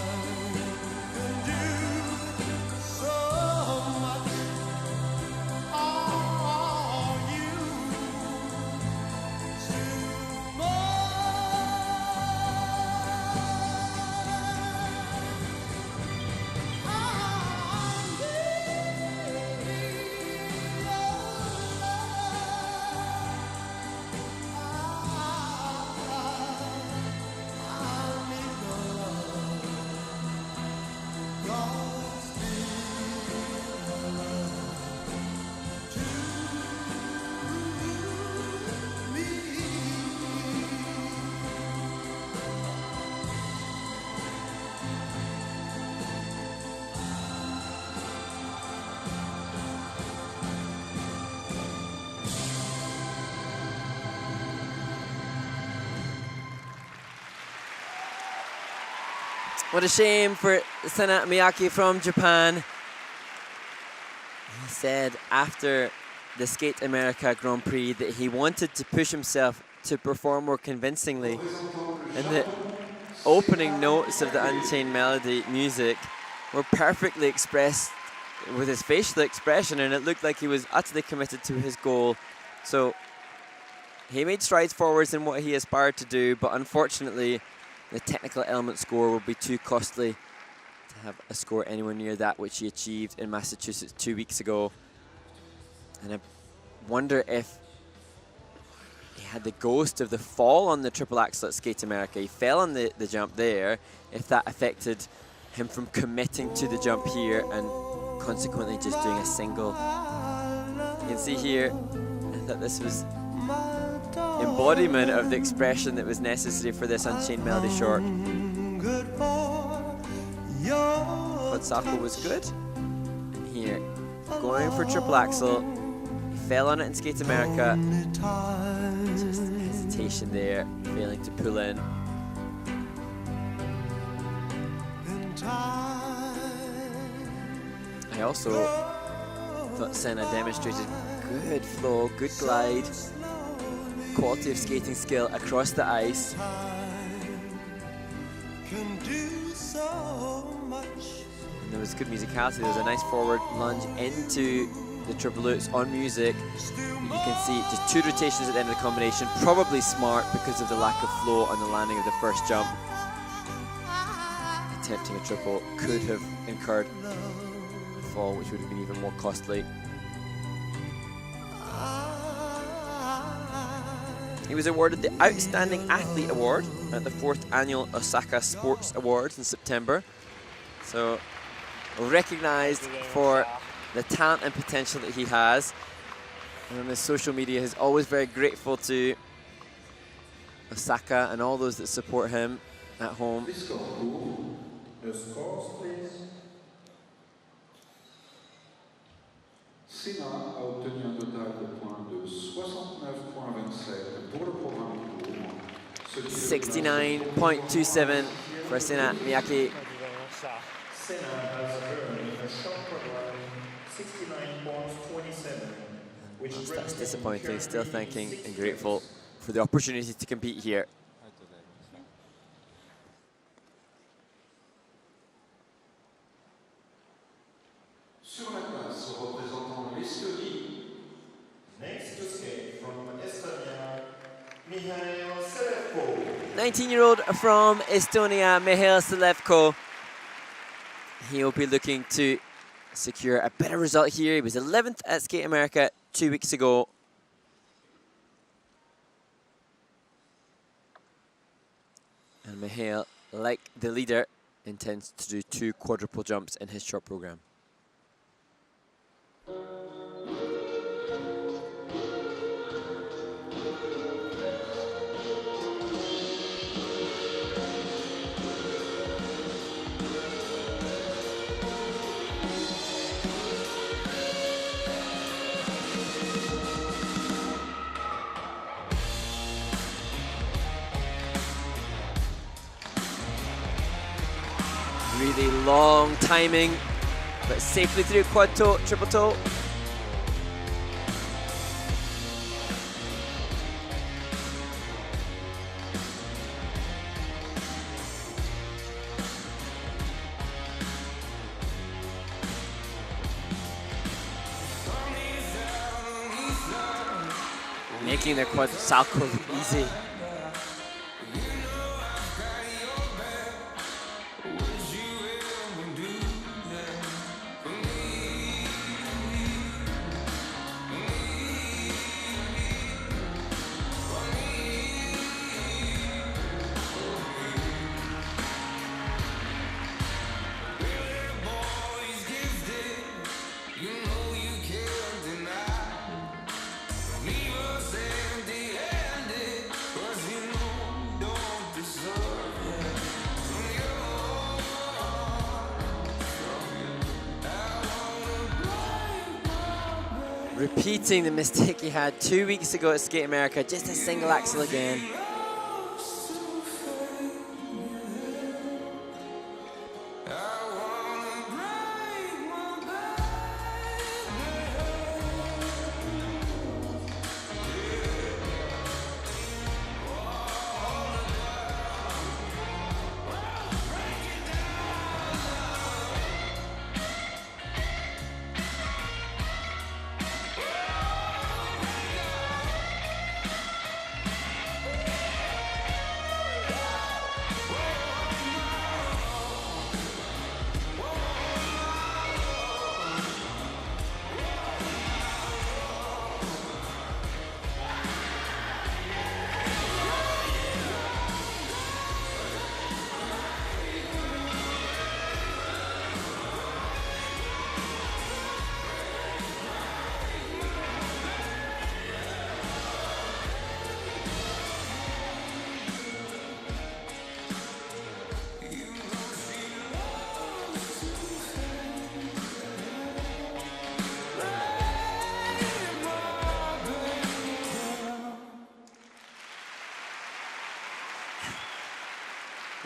What a shame for Sena Miyake from Japan. He said after the Skate America Grand Prix that he wanted to push himself to perform more convincingly. And the opening notes of the Unchained Melody music were perfectly expressed with his facial expression, and it looked like he was utterly committed to his goal. So he made strides forwards in what he aspired to do, but unfortunately the technical element score will be too costly to have a score anywhere near that which he achieved in Massachusetts 2 weeks ago. And I wonder if he had the ghost of the fall on the triple axel at Skate America. He fell on the jump there, if that affected him from committing to the jump here and consequently just doing a single. You can see here that this was embodiment of the expression that was necessary for this Unchained Melody short. Quad was good. And here, going for triple axel. He fell on it in Skate America. Just hesitation there, failing to pull in. I also thought Sena demonstrated good flow, good glide, quality of skating skill across the ice. And there was good musicality. There was a nice forward lunge into the triple loops on music. You can see just 2 rotations at the end of the combination, probably smart because of the lack of flow on the landing of the first jump. Attempting a triple could have incurred a fall, which would have been even more costly. He was awarded the Outstanding Athlete Award at the 4th Annual Osaka Sports Awards in September. So, recognized for the talent and potential that he has. And on his social media, he's always very grateful to Osaka and all those that support him at home. The scores, please. Sena a obtenu un total de points de 69,27 pour le programme court. 69.27 for Sena Miyake. Sena has earned a short program 69.27, which That's disappointing. Still thanking and grateful for the opportunity to compete here. Sur la place représentant l'Estonie. Next to skate from Estonia, Mihhail Selevko. 19-year-old from Estonia, Mihhail Selevko. He'll be looking to secure a better result here. He was 11th at Skate America 2 weeks ago. And Mihhail, like the leader, intends to do 2 quadruple jumps in his short program. Really long timing, but safely through quad toe, triple toe. Making their quad salto look easy. Repeating the mistake he had 2 weeks ago at Skate America, just a single axel again.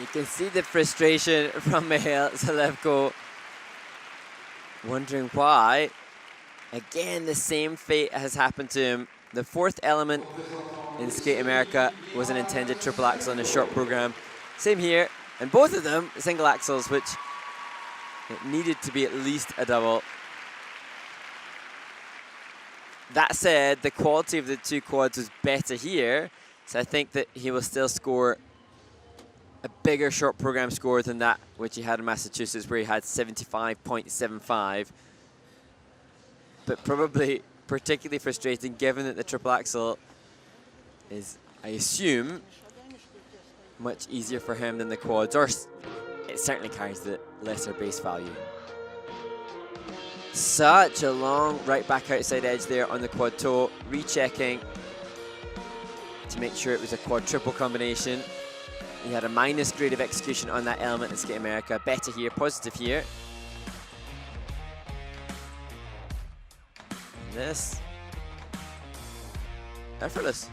You can see the frustration from Mihhail Selevko, wondering why. Again, the same fate has happened to him. The fourth element in Skate America was an intended triple axel in a short program. Same here, and both of them single axels, which it needed to be at least a double. That said, the quality of the two quads was better here, so I think that he will still score a bigger short program score than that which he had in Massachusetts, where he had 75.75. But probably particularly frustrating given that the triple axel is, I assume, much easier for him than the quads, or it certainly carries the lesser base value. Such a long right back outside edge there on the quad toe, rechecking to make sure it was a quad triple combination. He had a minus grade of execution on that element in Skate America. Better here, positive here. And this, effortless.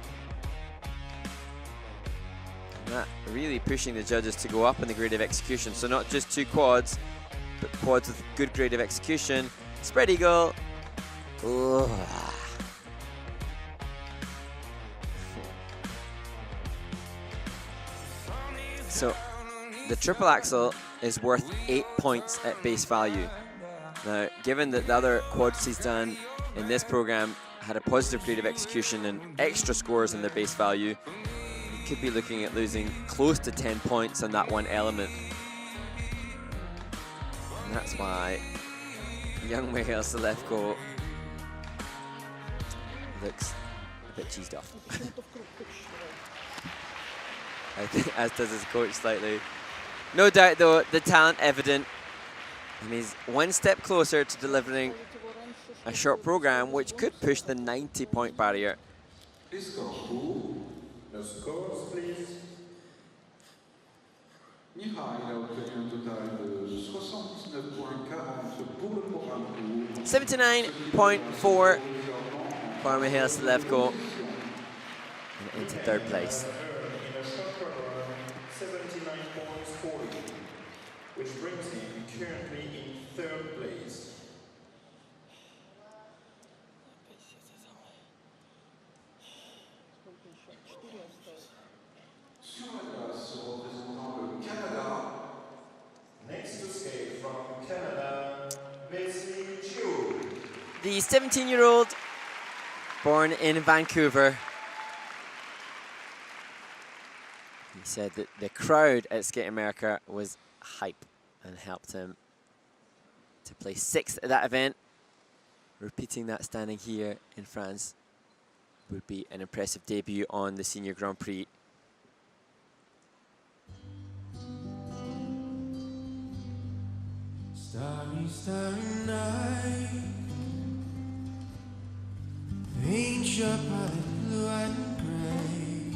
And that really pushing the judges to go up in the grade of execution. So not just two quads, but quads with good grade of execution. Spread eagle. Ooh. So the triple axel is worth 8 points at base value. Now, given that the other quads he's done in this program had a positive grade of execution and extra scores in their base value, he could be looking at losing close to 10 points on that one element. And that's why young Mihhail Selevko looks a bit cheesed off. I think, as does his coach slightly. No doubt though, the talent evident, and he's one step closer to delivering a short program which could push the 90-point barrier. The scores, please. Mihhail a obtenu un total de 79.40 pour le programme court. 79.4 for Mihhail Selevko, and into third place. In a short program, 79.40, which brings him currently in third place. Sur la glace, représentant le Canada. Next to skate from Canada, Wesley Chiu. The 17-year-old, born in Vancouver. He said that the crowd at Skate America was hype and helped him to place 6th at that event. Repeating that standing here in France would be an impressive debut on the Senior Grand Prix. Starry, starry night. Paint your palette blue and gray.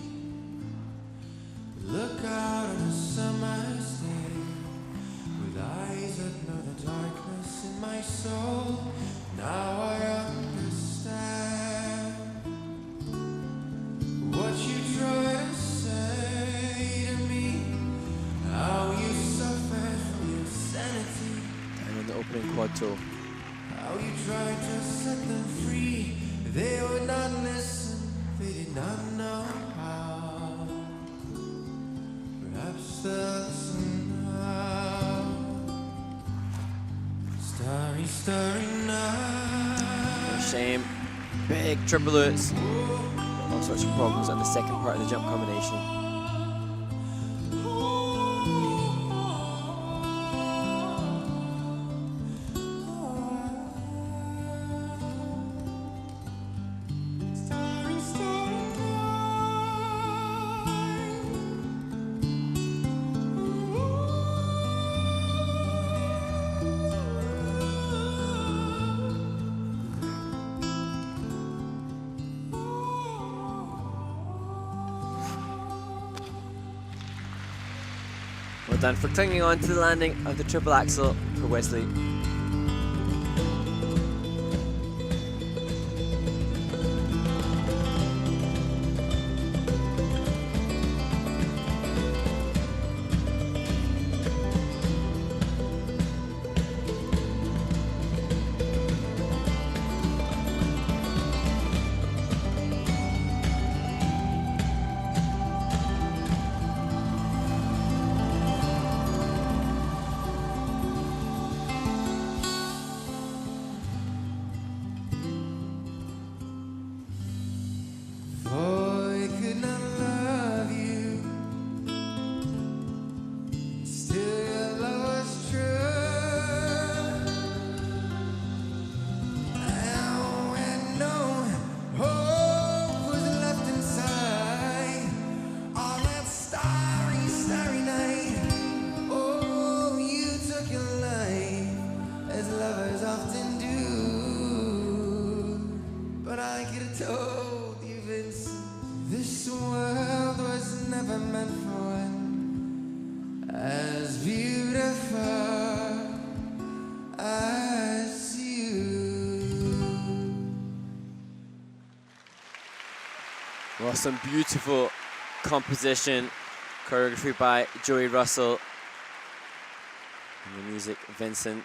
Look out on a summer's day with eyes that know the darkness in my soul. Now I understand what you try to say to me. How you suffered from your sanity. Down on the opening quad toe. How you tried to set them free. They would not listen. They did not know how. Perhaps they'll listen now. Starry, starry night. No shame. Big triple lutz. All sorts of problems on the second part of the jump combination. Starry, starry Well done for clinging on to the landing of the triple axel for Wesley. Oh, some beautiful composition, choreography by Joey Russell. And the music, Vincent.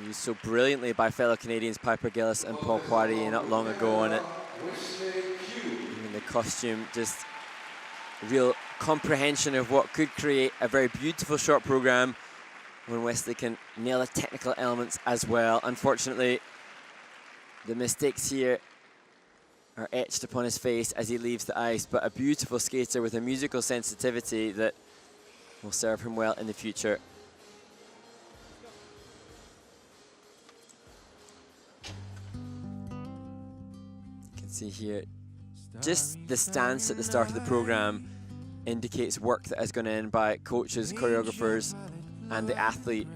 Used so brilliantly by fellow Canadians Piper Gillis and Paul Poirier not long ago on it. And the costume, just real comprehension of what could create a very beautiful short program when Wesley can nail the technical elements as well. Unfortunately, the mistakes here are etched upon his face as he leaves the ice, but a beautiful skater with a musical sensitivity that will serve him well in the future. See here, just the stance at the start of the program indicates work that has gone in by coaches, choreographers, and the athlete.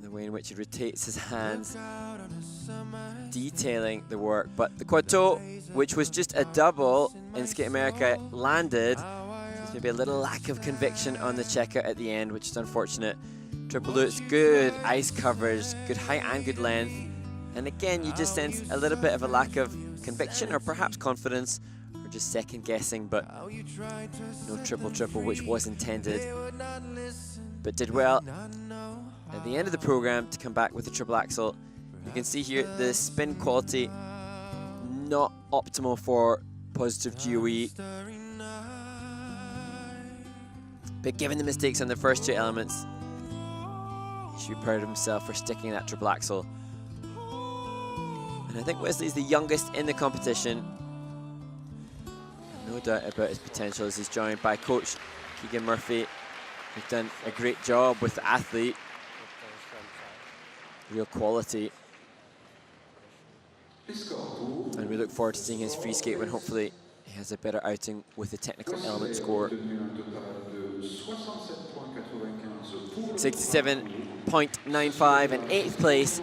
The way in which he rotates his hands, detailing the work. But the quad toe, which was just a double in Skate America, landed. There's maybe a little lack of conviction on the checkout at the end, which is unfortunate. Triple loops, good ice coverage, good height and good length. And again, you just sense a little bit of a lack of conviction or perhaps confidence or just second guessing, but no triple, which was intended. But did well at the end of the program to come back with the triple axel. You can see here the spin quality not optimal for positive GOE. But given the mistakes on the first two elements, he should be proud of himself for sticking that triple axel. And I think Wesley's the youngest in the competition. No doubt about his potential as he's joined by coach Keegan Murphy, who's done a great job with the athlete. Real quality. And we look forward to seeing his free skate when hopefully he has a better outing with the technical element score. 67.95 in 8th place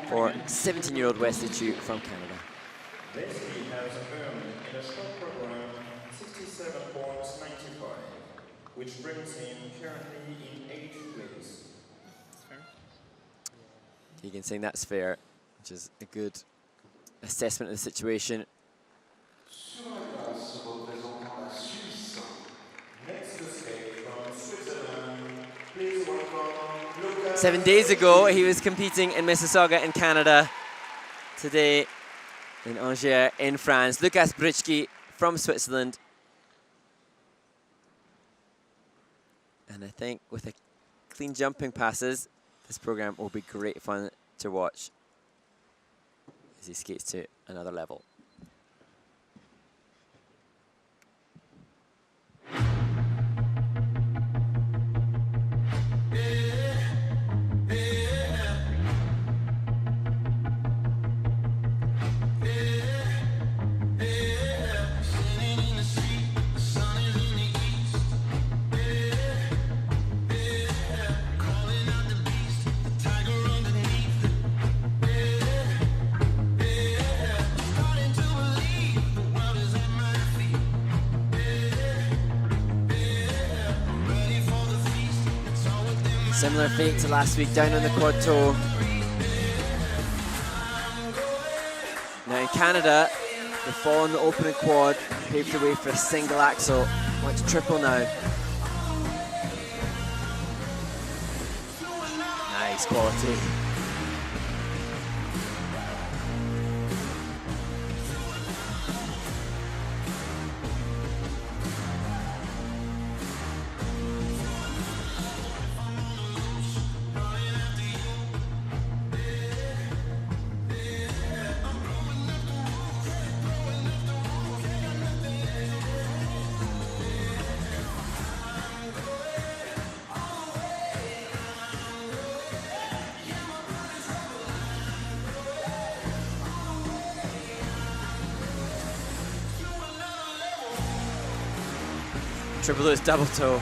for 17-year-old Wesley Chiu from Canada. Wesley has earned in a short program 67.95, which brings him currently in 8th place. Keegan saying that's fair, which is a good assessment of the situation. Next to skate from Switzerland, please welcome Lukas. 7 days ago, he was competing in Mississauga in Canada. Today, in Angers in France. Lukas Britschgi from Switzerland. And I think with the clean jumping passes, this program will be great fun to watch as he skates to another level. Similar fate to last week, down on the quad toe. Now in Canada, the fall on the opening quad paved the way for a single axel. Went to triple now. Nice quality. Triple Lewis double toe.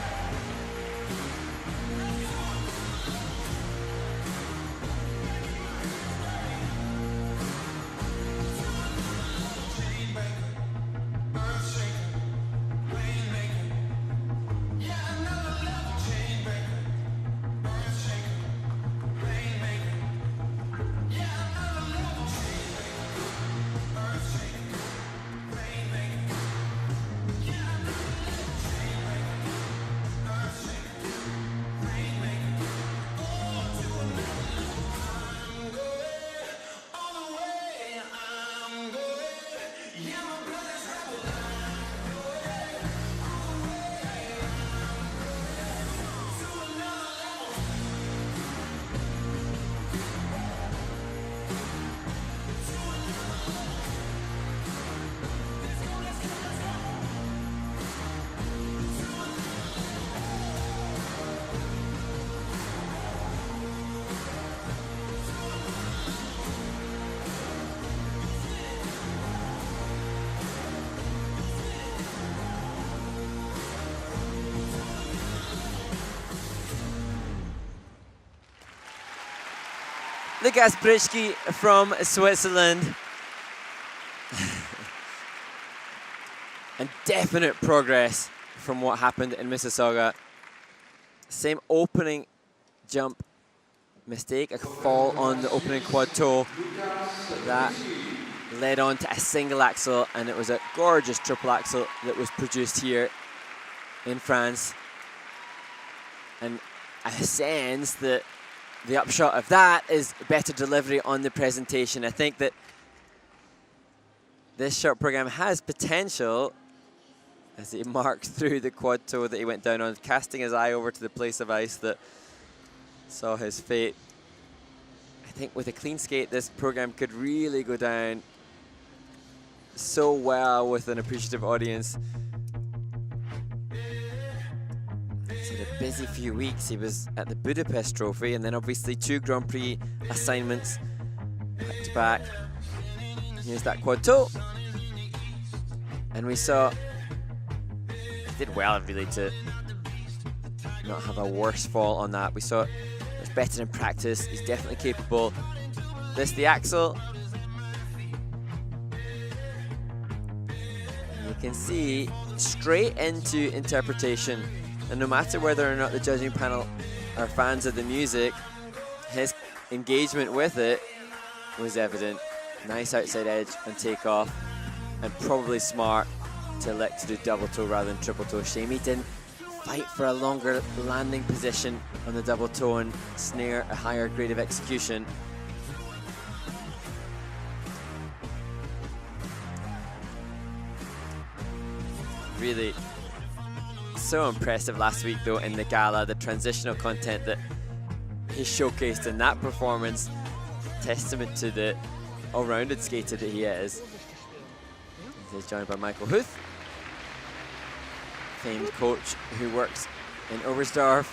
Lukas Britschgi from Switzerland. And definite progress from what happened in Mississauga. Same opening jump mistake, a fall on the opening quad toe. But that led on to a single axel, and it was a gorgeous triple axel that was produced here in France. And I sense that the upshot of that is better delivery on the presentation. I think that this short program has potential as he marked through the quad toe that he went down on, casting his eye over to the place of ice that saw his fate. I think with a clean skate, this program could really go down so well with an appreciative audience. He's had a busy few weeks. He was at the Budapest Trophy and then obviously 2 Grand Prix assignments back to back. Here's that quad toe. And we saw he did well really to not have a worse fall on that. We saw it was better in practice. He's definitely capable. This the axle. And you can see straight into interpretation. And no matter whether or not the judging panel are fans of the music, his engagement with it was evident. Nice outside edge and takeoff, and probably smart to elect to do double toe rather than triple toe. Shame he didn't fight for a longer landing position on the double toe and snare a higher grade of execution. Really so impressive last week though in the gala, the transitional content that he showcased in that performance, testament to the all-rounded skater that he is. He's joined by Michael Huth, famed coach who works in Oberstdorf.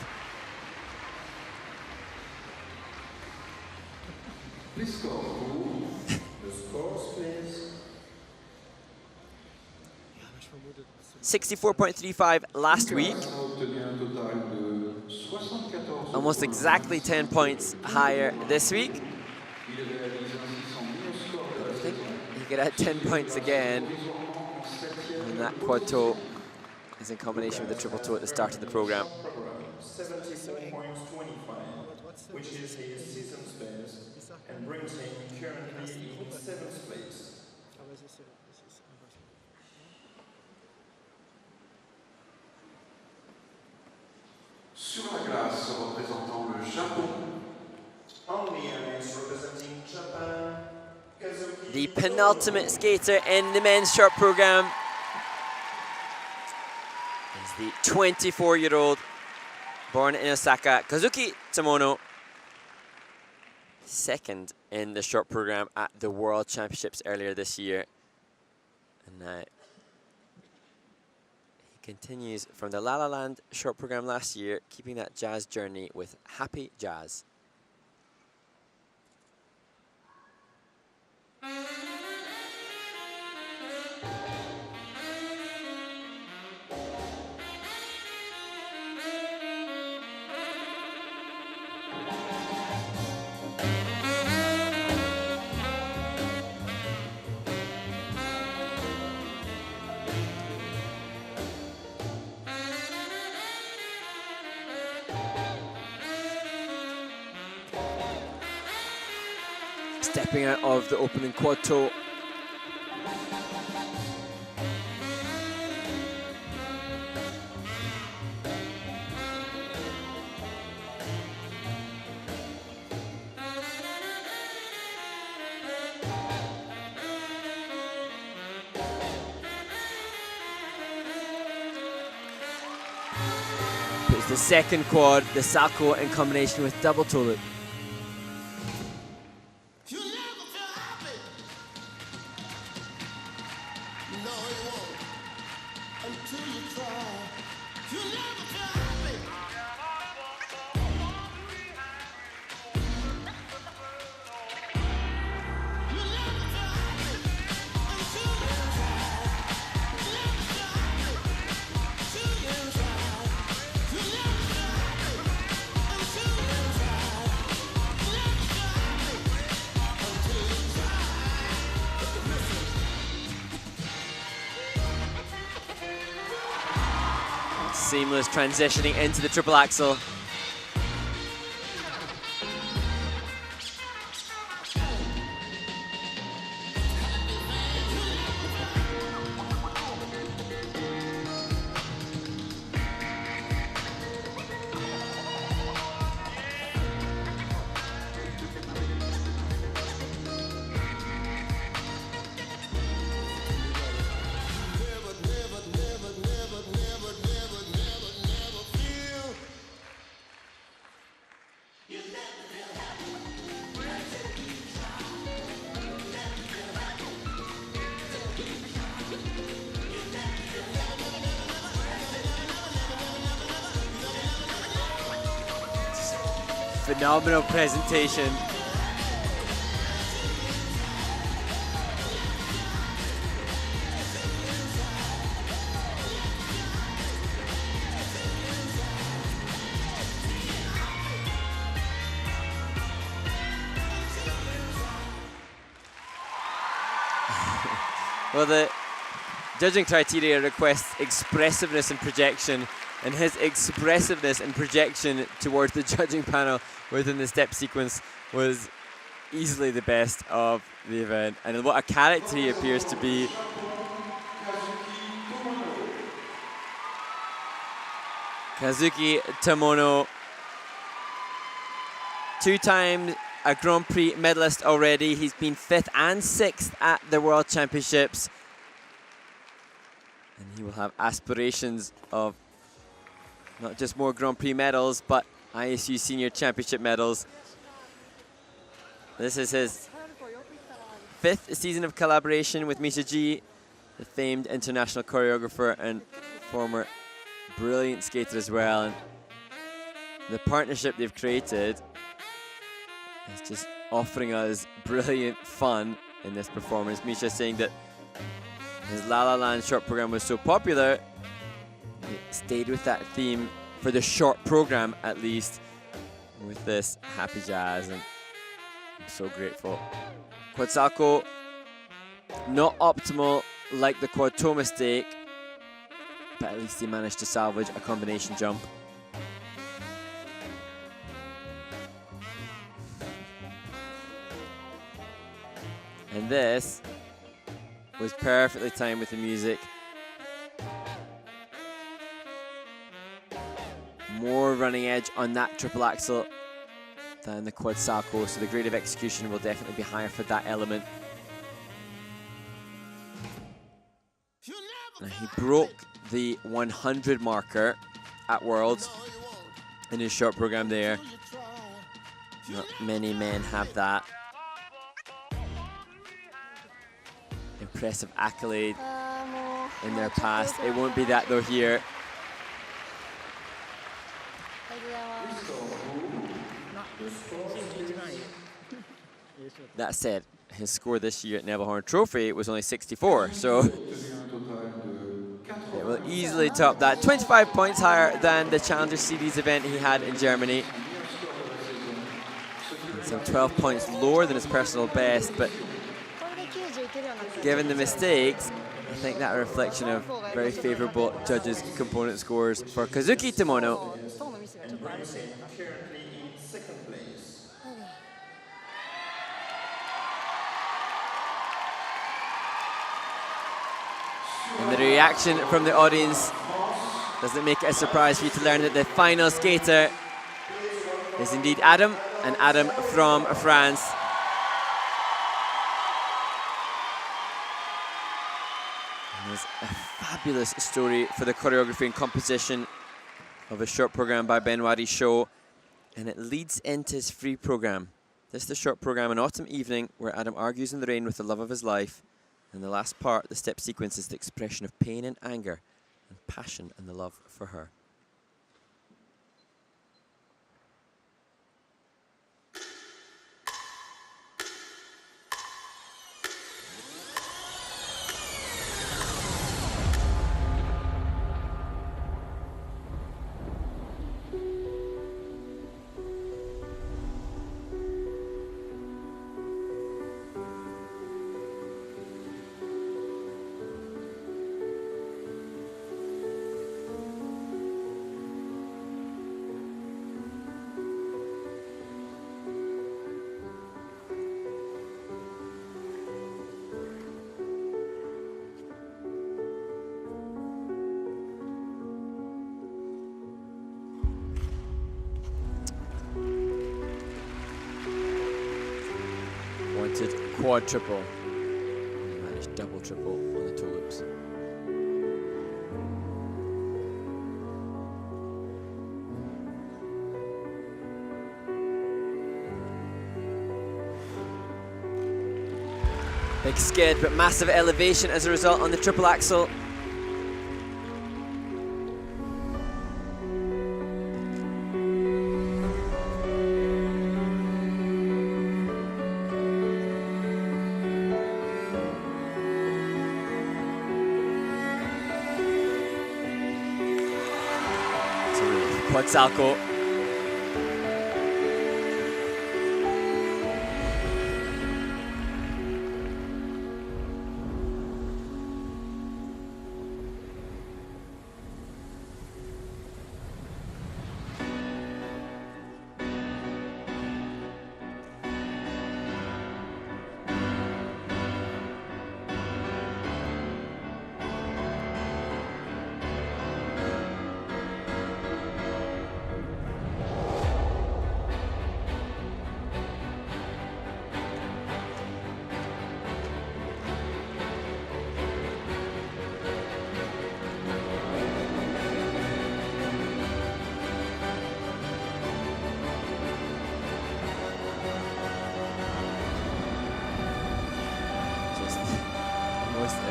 Please score. The scores, please. 64.35 last week. Almost exactly 10 points higher this week. I think he could add 10 points again. And that quad toe is in combination with the triple toe at the start of the program. 74.25, which is his season's best and brings him currently in 7th place. Sur la glace, représentant le Japon. On the ice, representing Japan, Kazuki The penultimate skater in the men's short program is the 24-year-old, born in Osaka, Kazuki Tomono. Second in the short program at the World Championships earlier this year. And now he continues from the La La Land short program last year, keeping that jazz journey with Happy Jazz. Stepping out of the opening quad toe. Puts the second quad, the Salco, in combination with double toe loop. seamless transitioning into the triple axel. Phenomenal presentation. Well, the judging criteria requests expressiveness and projection, and his expressiveness and projection towards the judging panel within the step sequence was easily the best of the event. And what a character he appears to be. Kazuki Tomono, two-time a Grand Prix medalist already. He's been 5th and 6th at the World Championships. And he will have aspirations of not just more Grand Prix medals, but ISU Senior Championship medals. This is his 5th season of collaboration with Mihhail, the famed international choreographer and former brilliant skater as well. And the partnership they've created is just offering us brilliant fun in this performance. Misha saying that his La La Land short program was so popular, he stayed with that theme for the short program at least, with this happy jazz, and I'm so grateful. Quad salto, not optimal like the quad toe mistake, but at least he managed to salvage a combination jump. And this was perfectly timed with the music. More running edge on that triple axel than the quad salto, so the grade of execution will definitely be higher for that element. Now, he broke the 100 marker at Worlds in his short program there. Not many men have that. Impressive accolade in their past. It won't be that though here. That said, his score this year at Nebelhorn Trophy was only 64, so it will easily top that. 25 points higher than the Challenger Series event he had in Germany. And some 12 points lower than his personal best, but given the mistakes, I think that a reflection of very favorable judges' component scores for Kazuki Tomono. Currently in 2nd place. And the reaction from the audience doesn't make it a surprise for you to learn that the final skater is indeed Adam, and Adam from France. And there's a fabulous story for the choreography and composition of a short program by Benoit Richaud, and it leads into his free program. This is the short program, An Autumn Evening, where Adam argues in the rain with the love of his life. And the last part, the step sequence, is the expression of pain and anger and passion and the love for her. wanted quad triple. He managed double triple on the toe loops. Big skid, but massive elevation as a result on the triple axel. Quad salco.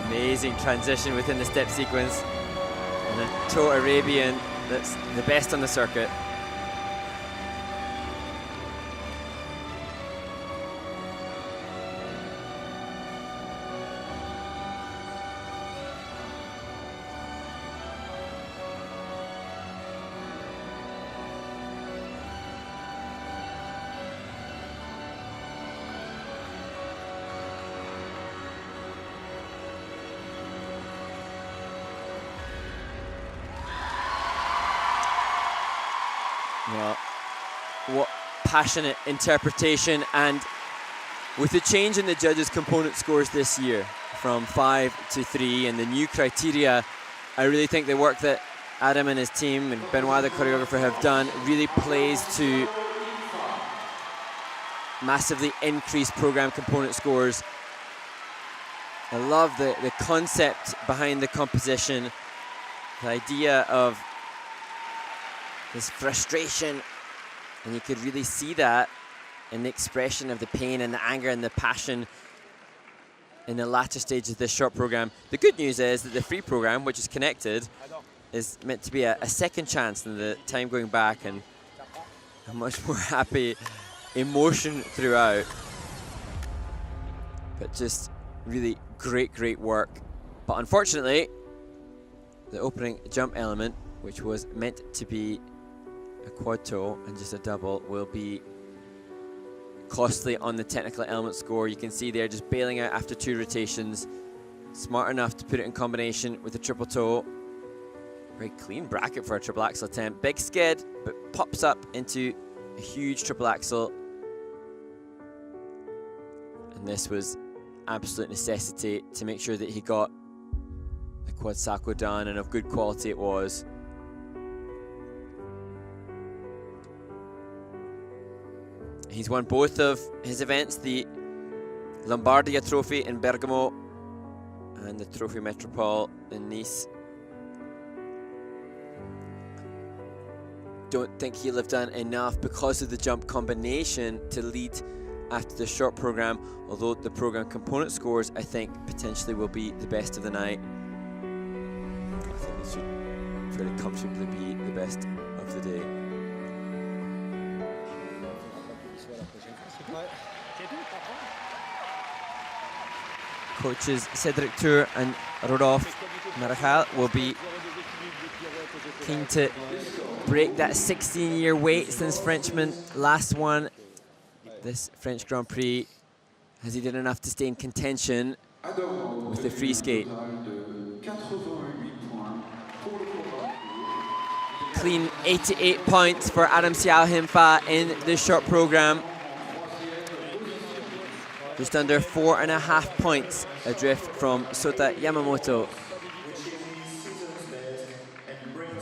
Amazing transition within the step sequence, and a toe Arabian that's the best on the circuit. Well, what passionate interpretation, and with the change in the judges' component scores this year from 5 to 3 and the new criteria, I really think the work that Adam and his team and Benoit, the choreographer, have done really plays to massively increase program component scores. I love the concept behind the composition, the idea of this frustration, and you could really see that in the expression of the pain and the anger and the passion in the latter stages of this short program. The good news is that the free program, which is connected, is meant to be a second chance than the time going back, and a much more happy emotion throughout. But just really great work. But unfortunately, the opening jump element, which was meant to be a quad toe and just a double, will be costly on the technical element score. You can see there just bailing out after 2 rotations. Smart enough to put it in combination with the triple toe. Very clean bracket for a triple axel attempt. Big skid, but pops up into a huge triple axel. And this was absolute necessity to make sure that he got the quad salco done, and of good quality it was. He's won both of his events, the Lombardia Trophy in Bergamo and the Trophy Metropole in Nice. Don't think he'll have done enough because of the jump combination to lead after the short program, although the program component scores, I think, potentially will be the best of the night. I think it should fairly comfortably be the best of the day. Coaches Cedric Tour and Rodolphe Marachal will be keen to break that 16-year wait since Frenchman last won this French Grand Prix, as he did enough to stay in contention with the free skate. Clean 88 points for Adam Siao Him Fa in this short program. Just under 4.5 points adrift from Sota Yamamoto.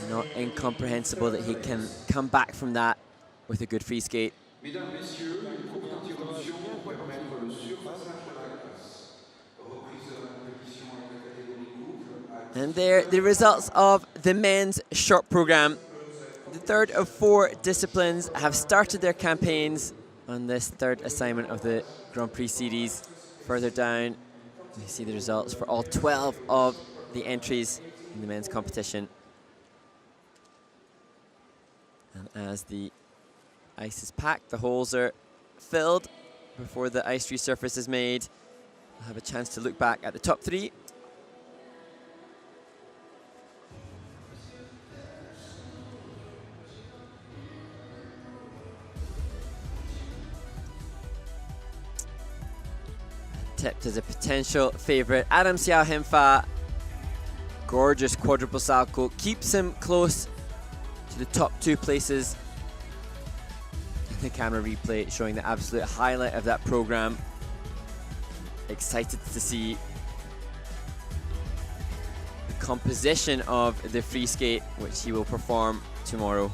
Not incomprehensible that he can come back from that with a good free skate. Mesdames, Messieurs, une courte interruption pour permettre le And there, the results of the men's short program. The third of 4 disciplines have started their campaigns on this third assignment of the Grand Prix series. Further down, you see the results for all 12 of the entries in the men's competition. And as the ice is packed, the holes are filled before the ice resurface is made. We'll have a chance to look back at the top 3. Tipped as a potential favourite, Siao Him Fa. Gorgeous quadruple salto, keeps him close to the top 2 places. The camera replay showing the absolute highlight of that program. Excited to see the composition of the free skate, which he will perform tomorrow.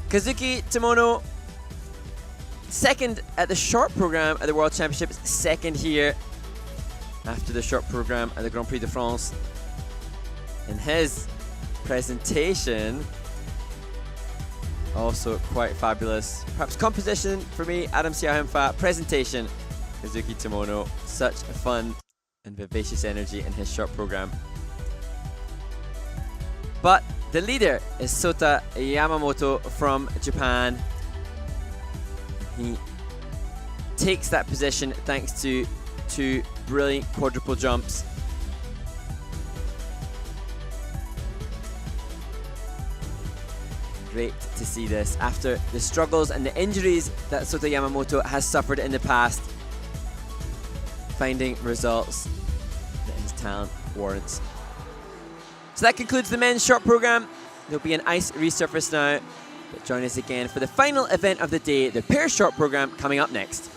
Kazuki Tomono, second at the short program at the World Championships, second here after the short program at the Grand Prix de France. In his presentation, also quite fabulous. Perhaps composition for me, Siao Him Fa. Presentation, Kazuki Tomono. Such a fun and vivacious energy in his short program. But the leader is Sota Yamamoto from Japan. He takes that position thanks to 2 brilliant quadruple jumps. Great to see this after the struggles and the injuries that Sota Yamamoto has suffered in the past. Finding results that his talent warrants. So that concludes the men's short program. There'll be an ice resurface now. But join us again for the final event of the day, the pair short program, coming up next.